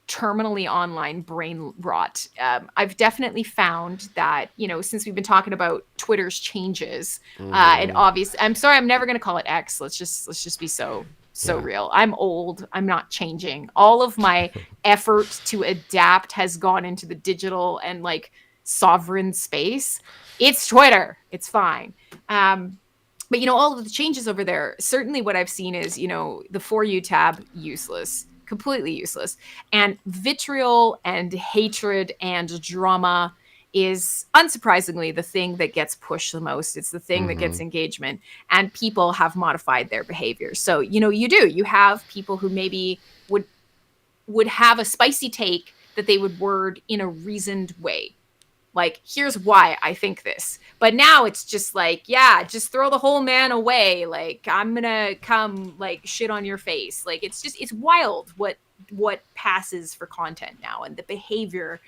terminally online brain rot. I've definitely found that, since we've been talking about Twitter's changes, and obviously, I'm sorry, I'm never going to call it X. Let's just be so real. I'm old. I'm not changing. All of my effort to adapt has gone into the digital and like sovereign space. It's Twitter. It's fine. But, all of the changes over there, certainly what I've seen is, the For You tab, useless, completely useless. And vitriol and hatred and drama is unsurprisingly the thing that gets pushed the most. It's the thing that Mm-hmm. gets engagement, and people have modified their behavior. So, you have people who maybe would have a spicy take that they would word in a reasoned way. Like, here's why I think this. But now it's just like, yeah, just throw the whole man away. Like, I'm gonna come like shit on your face. Like, it's wild what passes for content now, and the behavior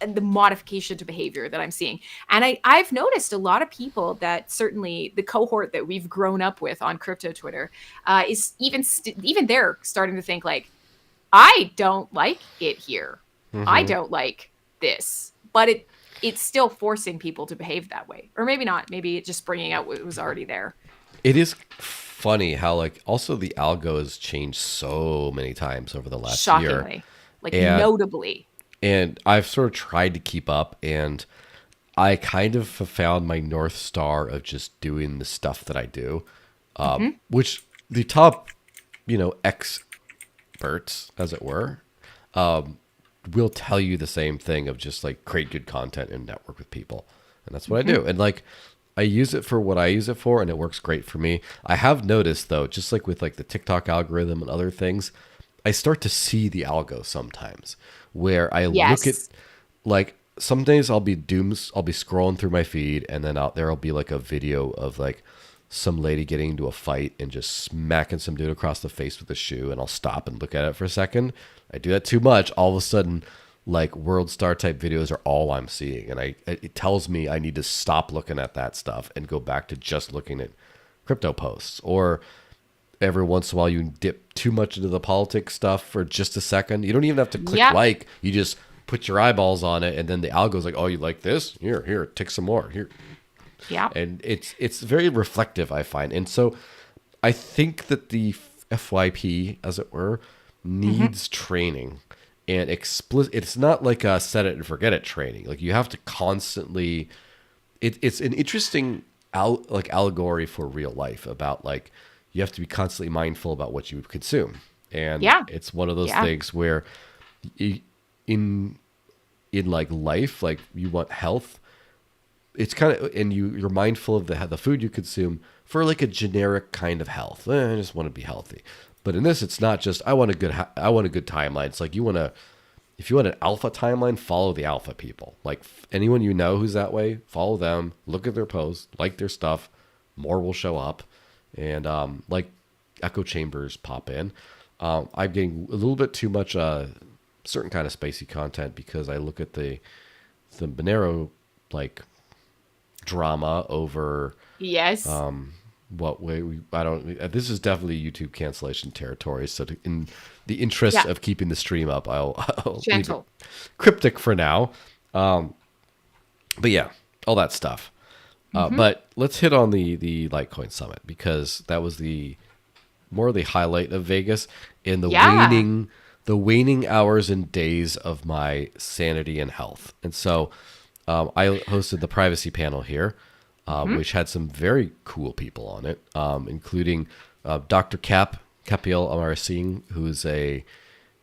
and the modification to behavior that I'm seeing. And I've noticed a lot of people that, certainly the cohort that we've grown up with on crypto Twitter, is even they're starting to think like, I don't like it here. I Mm-hmm. don't like this. But it's still forcing people to behave that way. Or maybe not. Maybe it's just bringing out what was already there. It is funny how like also the algo has changed so many times over the last year, Shockingly. Like, and notably. I've sort of tried to keep up, and I kind of have found my north star of just doing the stuff that I do, Hmm. which the top, experts, as it were, will tell you the same thing of just like create good content and network with people. And that's what I Hmm. do. And like I use it for what I use it for, and it works great for me. I have noticed though, just like with like the TikTok algorithm and other things, I start to see the algo sometimes where I look at Yes. like some days I'll be scrolling through my feed, and then out there'll be like a video of like some lady getting into a fight and just smacking some dude across the face with a shoe, and I'll stop and look at it for a second. I do that too much, all of a sudden like world star type videos are all I'm seeing, and it tells me I need to stop looking at that stuff and go back to just looking at crypto posts. Or every once in a while you dip too much into the politics stuff for just a second. You don't even have to click Yep. like, you just put your eyeballs on it, and then the algo's like, oh, you like this, here, tick some more here. Yep. And it's very reflective, I find. And so I think that the FYP, as it were, Hmm. needs training and explicit. It's not like a set it and forget it training. Like you have to constantly. It's an interesting like allegory for real life about like you have to be constantly mindful about what you consume, and Yeah. it's one of those Yeah. things where in in like life, like you want health, it's kind of, and you're mindful of the food you consume for like a generic kind of health. I just want to be healthy. But in this, it's not just I want a good timeline. It's like you want to, if you want an alpha timeline, follow the alpha people. Like anyone you know who's that way, follow them, look at their posts, like their stuff, more will show up, and like echo chambers pop in. I'm getting a little bit too much certain kind of spacey content because I look at the Monero like drama over Yes. what way I don't. This is definitely YouTube cancellation territory. So in the interest Yeah. of keeping the stream up, I'll leave it Gentle. cryptic for now. But yeah, all that stuff. Hmm. But let's hit on the Litecoin Summit, because that was the more the highlight of Vegas in Yeah. the waning hours and days of my sanity and health. And so I hosted the privacy panel here, Hmm. which had some very cool people on it, including Dr. Capiel Amarasing,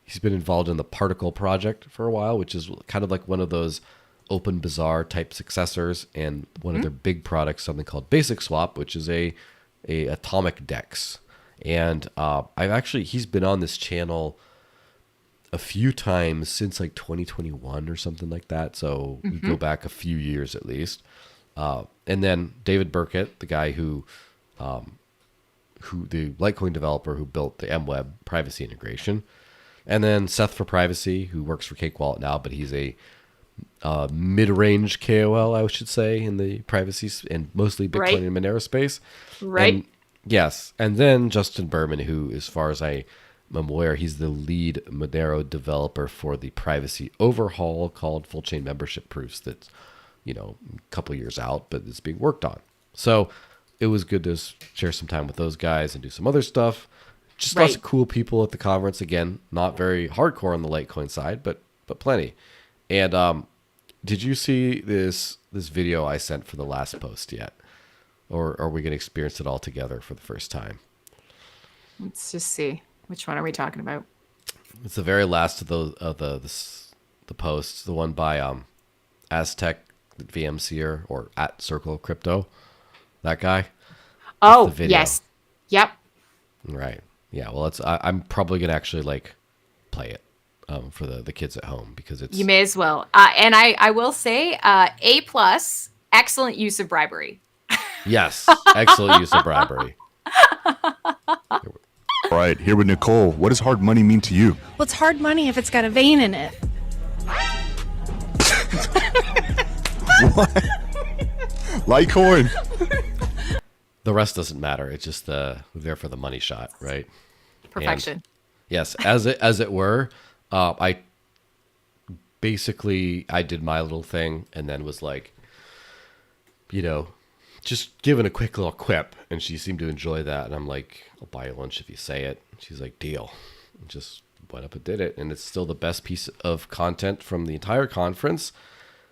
he's been involved in the Particle project for a while, which is kind of like one of those open bazaar type successors, and one of Hmm. their big products, something called Basic Swap, which is a atomic dex. And he's been on this channel a few times since like 2021 or something like that. So we Hmm. go back a few years at least. And then David Burkett, the guy who the Litecoin developer who built the MWeb privacy integration, and then Seth for Privacy, who works for Cake Wallet now, but he's a mid-range KOL, I should say, in the privacy and mostly Bitcoin Right. and Monero space. Right. And yes, and then Justin Berman, who, as far as I am aware, he's the lead Monero developer for the privacy overhaul called Full Chain Membership Proofs. That's a couple years out, but it's being worked on. So it was good to share some time with those guys and do some other stuff. Just lots of Right. cool people at the conference. Again, not very hardcore on the Litecoin side, but plenty. And did you see this video I sent for the last post yet, or are we going to experience it all together for the first time? Let's just see. Which one are we talking about? It's the very last of the posts, the one by Aztec VMCer or at Circle of Crypto. That guy. Oh, The video. yes. Yep. Right. Yeah. Well, I'm probably gonna actually like play it for the kids at home because it's You may as well. And I will say, A plus, excellent use of bribery. yes, excellent use of bribery. All right, here with Nicole. What does hard money mean to you? Well, it's hard money if it's got a vein in it. Litecoin. The rest doesn't matter. It's just we're there for the money shot, right? Perfection. And yes, as it were. I did my little thing and then was like, just giving a quick little quip, and she seemed to enjoy that. And I'm like, I'll buy you lunch if you say it. She's like, deal. And just went up and did it, and it's still the best piece of content from the entire conference.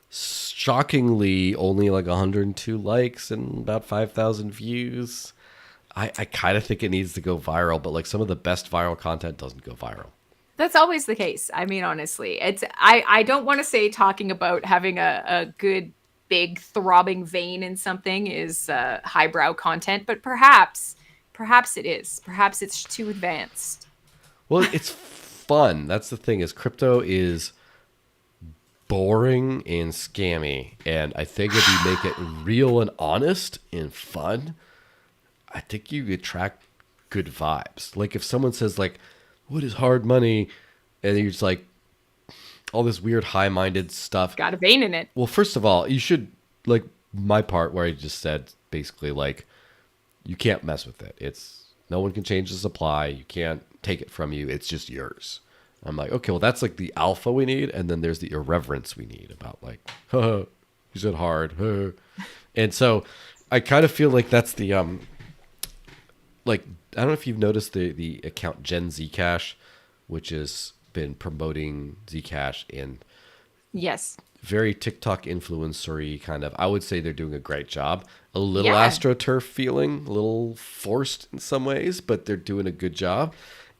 Shockingly, only like 102 likes and about 5,000 views. I kind of think it needs to go viral, but like some of the best viral content doesn't go viral. That's always the case. I mean, honestly, I don't want to say talking about having a good, big, throbbing vein in something is highbrow content, but perhaps it is. Perhaps it's too advanced. Well, it's fun. That's the thing, is crypto is boring and scammy. And I think if you make it real and honest and fun, I think you attract good vibes. Like if someone says like, what is hard money? And you're just like, all this weird high-minded stuff. Got a vein in it. Well, first of all, you should, like my part where I just said basically like, you can't mess with it. No one can change the supply. You can't take it from you. It's just yours. I'm like, okay, well, that's like the alpha we need. And then there's the irreverence we need about like, you said hard. And so I kind of feel like that's the, like, I don't know if you've noticed the account Gen Zcash, which has been promoting Zcash in Yes. very TikTok influencery kind of. I would say they're doing a great job. A little Yeah. AstroTurf feeling, a little forced in some ways, but they're doing a good job.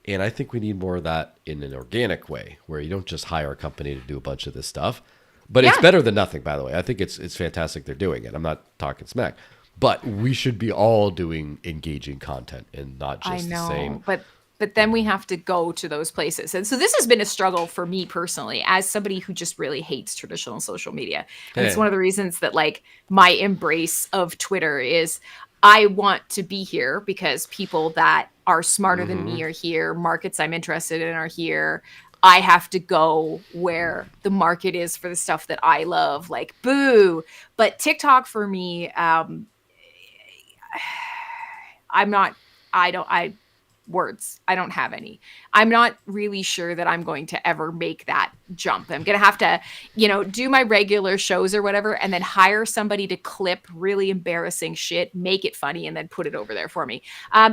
And I think we need more of that in an organic way, where you don't just hire a company to do a bunch of this stuff. But it's Yeah. better than nothing, by the way. I think it's fantastic they're doing it. I'm not talking smack. But we should be all doing engaging content and not I just know, the same. but then we have to go to those places. And so this has been a struggle for me personally, as somebody who just really hates traditional social media. And it's Hey. one of the reasons that like my embrace of Twitter is I want to be here because people that are smarter than me are here, markets I'm interested in are here. I have to go where the market is for the stuff that I love, like boo. But TikTok for me, I don't have any. I'm not really sure that I'm going to ever make that jump. I'm going to have to, do my regular shows or whatever, and then hire somebody to clip really embarrassing shit, make it funny, and then put it over there for me.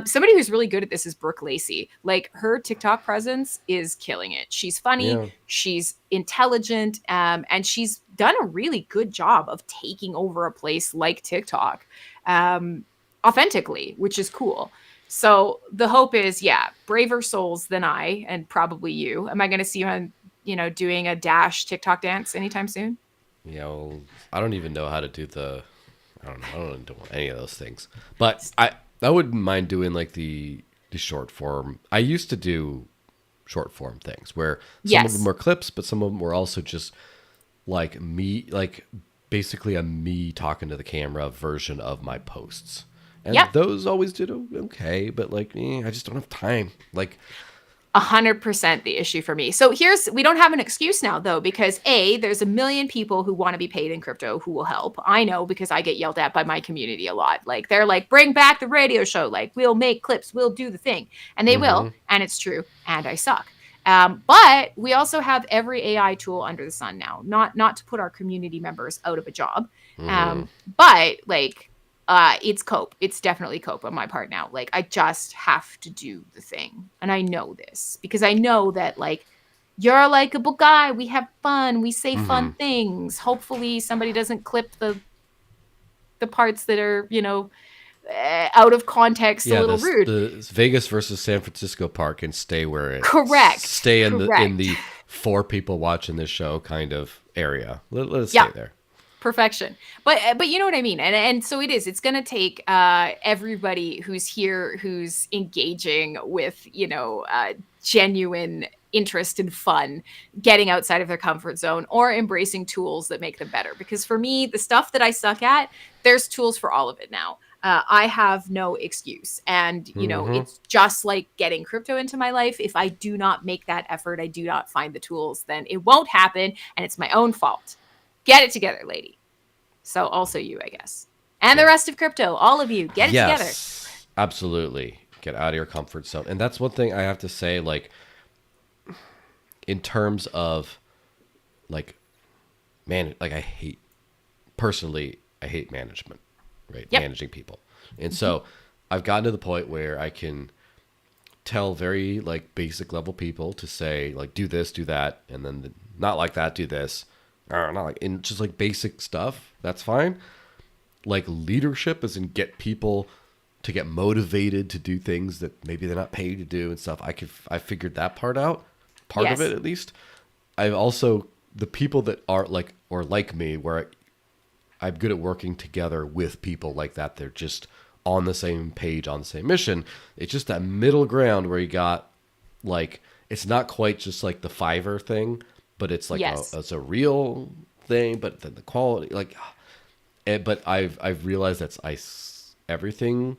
Somebody who's really good at this is Brooke Lacey. Like her TikTok presence is killing it. She's funny. Yeah. She's intelligent. And she's done a really good job of taking over a place like TikTok authentically, which is cool. So the hope is, braver souls than I, and probably you. Am I going to see you on, doing a Dash TikTok dance anytime soon? Well, I don't even know how to do I don't know any of those things. But I wouldn't mind doing like the short form. I used to do short form things where some of them were clips, but some of them were also just like me, like basically a me talking to the camera version of my posts. And those always did okay, but like, I just don't have time. Like 100% the issue for me. So we don't have an excuse now though, because there's a million people who want to be paid in crypto who will help. I know because I get yelled at by my community a lot. Like they're like, bring back the radio show. Like we'll make clips, we'll do the thing. And they will. And it's true. And I suck. But we also have every AI tool under the sun now, not to put our community members out of a job. But like, it's cope. It's definitely cope on my part now. Like I just have to do the thing. And I know this because I know that like you're a likable guy. We have fun. We say fun things. Hopefully somebody doesn't clip the parts that are, out of context, a little rude. The Vegas versus San Francisco park and stay where it Correct. Stay in the 4 people watching this show kind of area. Let us stay there. Perfection. But you know what I mean? And so it is. It's going to take everybody who's here, who's engaging with, genuine interest and fun, getting outside of their comfort zone or embracing tools that make them better. Because for me, the stuff that I suck at, there's tools for all of it now. I have no excuse. And, it's just like getting crypto into my life. If I do not make that effort, I do not find the tools, then it won't happen. And it's my own fault. Get it together, lady. So also you, I guess. And the rest of crypto, all of you, get it together. Yes, absolutely. Get out of your comfort zone. And that's one thing I have to say, like, in terms of, like, I hate management, right? Yep. Managing people. And so I've gotten to the point where I can tell very, like, basic level people to say, like, do this, do that, and then not like that, do this. Or not like, in just like basic stuff, that's fine. Like, leadership is in get people to get motivated to do things that maybe they're not paid to do and stuff. I figured that part out, part of it at least. I've also, the people that are like, or like me, where I'm good at working together with people like that. They're just on the same page, on the same mission. It's just that middle ground where you got, like, it's not quite just like the Fiverr thing, but it's like it's a real thing, but then the quality, like, but I've realized everything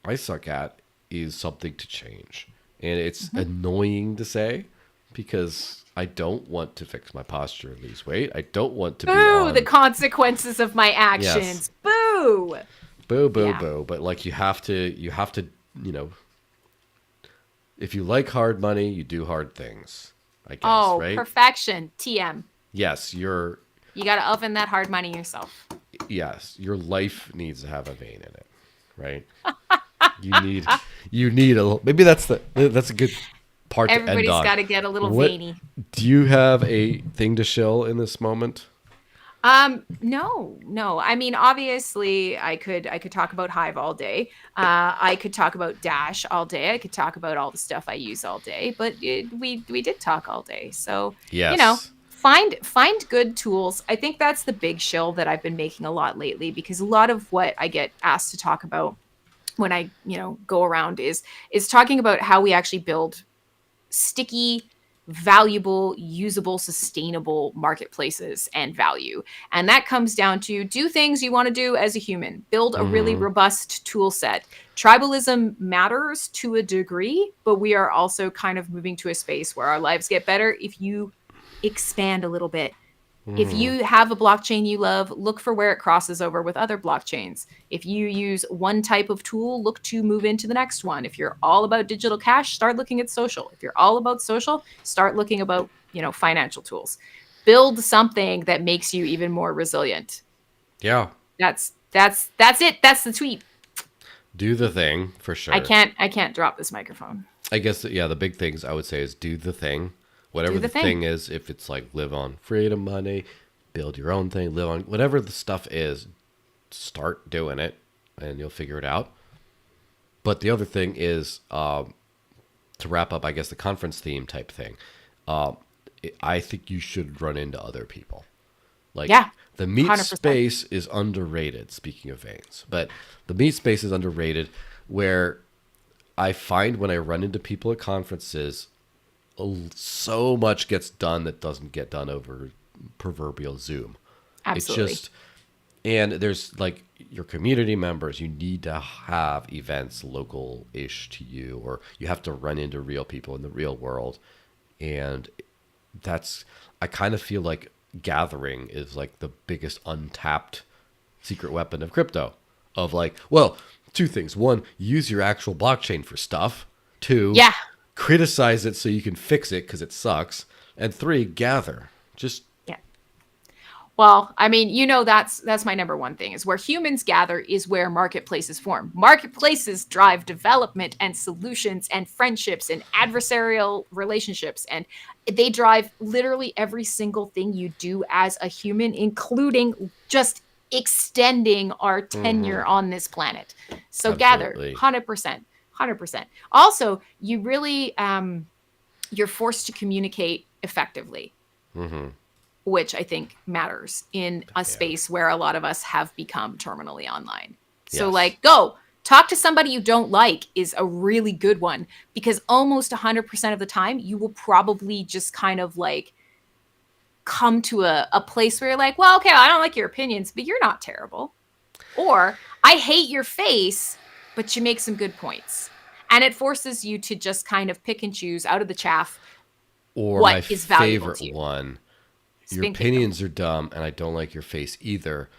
I suck at is something to change. And it's annoying to say because I don't want to fix my posture and lose weight. I don't want to Boo, the consequences of my actions. Yes. Boo. Boo, boo, boo. But like you have to, if you like hard money, you do hard things, I guess, right? Perfection. TM. Yes, you got to oven that hard money yourself. Yes, your life needs to have a vein in it, right? you need a little, maybe that's a good part to end on. Everybody's got to get a little veiny. Do you have a thing to shill in this moment? No. I mean, obviously I could talk about Hive all day. I could talk about Dash all day. I could talk about all the stuff I use all day, but we did talk all day. So, yes. Find good tools. I think that's the big shill that I've been making a lot lately, because a lot of what I get asked to talk about when I, go around is talking about how we actually build sticky, valuable, usable, sustainable marketplaces and value. And that comes down to do things you want to do as a human, build a really robust tool set. Tribalism matters to a degree, but we are also kind of moving to a space where our lives get better if you expand a little bit. If you have a blockchain you love, look for where it crosses over with other blockchains. If you use one type of tool, look to move into the next one. If you're all about digital cash, start looking at social. If you're all about social, start looking about, financial tools. Build something that makes you even more resilient. Yeah. That's it. That's the tweet. Do the thing, for sure. I can't drop this microphone. I guess, the big things I would say is do the thing. Whatever the thing is, if it's like live on freedom money, build your own thing, live on whatever the stuff is, start doing it and you'll figure it out. But the other thing is, to wrap up, I guess, the conference theme type thing, I think you should run into other people. Like, the meet 100%. Space is underrated, speaking of veins, but the meet space is underrated, where I find when I run into people at conferences, so much gets done that doesn't get done over proverbial Zoom. Absolutely. It's just, and there's like your community members, you need to have events local-ish to you, or you have to run into real people in the real world. And I kind of feel like gathering is like the biggest untapped secret weapon of crypto. Of like, well, two things. One, use your actual blockchain for stuff. Two, criticize it so you can fix it because it sucks. And three, gather. Well, I mean, that's my number one thing, is where humans gather is where marketplaces form. Marketplaces drive development and solutions and friendships and adversarial relationships. And they drive literally every single thing you do as a human, including just extending our tenure on this planet. So Absolutely. Gather, 100%. Also, you really, you're forced to communicate effectively. which I think matters in a space where a lot of us have become terminally online. So Yes. like, go talk to somebody you don't like is a really good one, because almost 100% of the time you will probably just kind of like come to a place where you're like, well, okay, I don't like your opinions, but you're not terrible. Or I hate your face, but you make some good points. And it forces you to just kind of pick and choose out of the chaff Or what my is valuable favorite to you. one, your Spin kick them. opinions are dumb and I don't like your face either,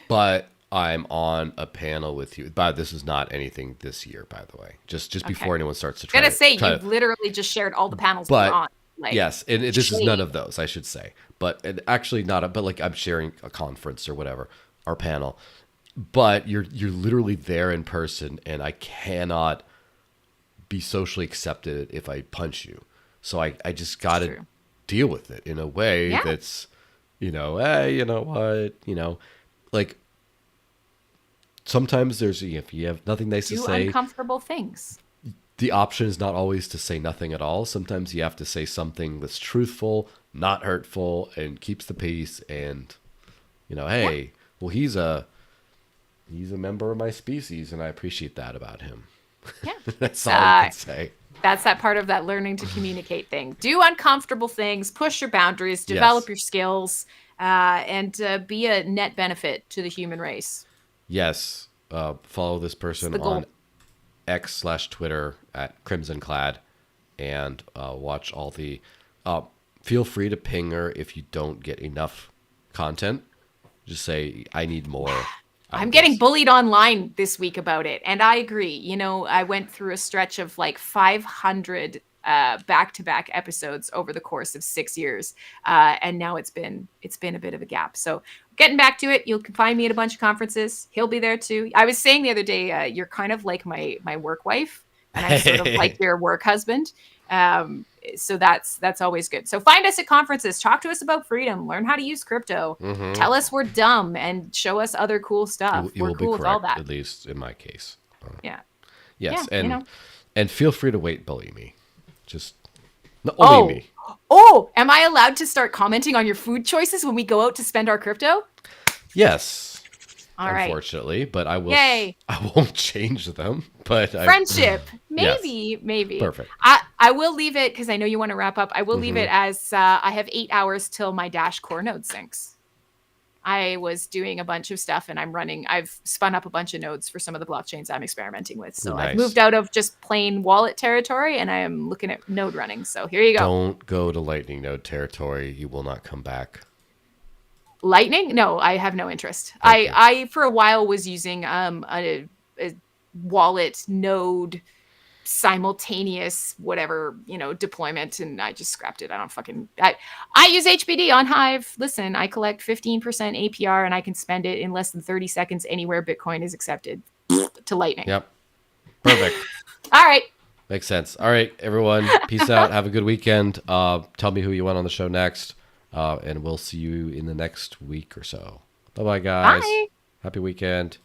but I'm on a panel with you. But this is not anything this year, by the way. Just before anyone starts to try I'm gonna say try you've literally just shared all the panels but we're on. Like, yes, and this is shade. none of those, I should say. But actually not but like I'm sharing a conference or whatever, our panel. But you're literally there in person, and I cannot be socially accepted if I punch you. So I just got to True. deal with it in a way Yeah. that's, hey, you know what, like sometimes there's, if you have nothing nice to Do say, uncomfortable things. the option is not always to say nothing at all. Sometimes you have to say something that's truthful, not hurtful, and keeps the peace. And, hey, well, he's a member of my species, and I appreciate that about him. Yeah. That's all I can say. That's that part of that learning to communicate thing. Do uncomfortable things, push your boundaries, develop Yes. your skills, and be a net benefit to the human race. Yes. Follow this person the goal. on X/Twitter at CrimsonClad, and watch all the. Feel free to ping her if you don't get enough content. Just say, I need more. I'm getting bullied online this week about it, and I agree. I went through a stretch of like 500 back-to-back episodes over the course of 6 years, and now it's been a bit of a gap. So getting back to it, you can find me at a bunch of conferences. He'll be there too. I was saying the other day, you're kind of like my work wife, and I'm sort of like your work husband. So that's always good. So find us at conferences, talk to us about freedom, learn how to use crypto, tell us we're dumb, and show us other cool stuff. You We're will cool be with all correct, that. at least in my case. Yeah. Yes, Yeah, and feel free to bully me. Just not only me. Oh, am I allowed to start commenting on your food choices when we go out to spend our crypto? Yes. All right. Unfortunately, but I will. Yay. I won't change them. But Friendship. Yes. Maybe. Perfect. I will leave it, because I know you want to wrap up. I will leave it as I have 8 hours till my Dash core node syncs. I was doing a bunch of stuff, and I've spun up a bunch of nodes for some of the blockchains I'm experimenting with. So Nice. I've moved out of just plain wallet territory, and I am looking at node running. So here you go. Don't go to Lightning Node territory. You will not come back. Lightning? No, I have no interest. Thank you. I for a while was using a wallet node simultaneous whatever deployment, and I just scrapped it. I use HBD on Hive. Listen, I collect 15% APR, and I can spend it in less than 30 seconds anywhere Bitcoin is accepted to Lightning. Yep. Perfect. All right. Makes sense. All right, everyone. Peace out. Have a good weekend. Tell me who you want on the show next. And we'll see you in the next week or so. Bye-bye, guys. Bye. Happy weekend.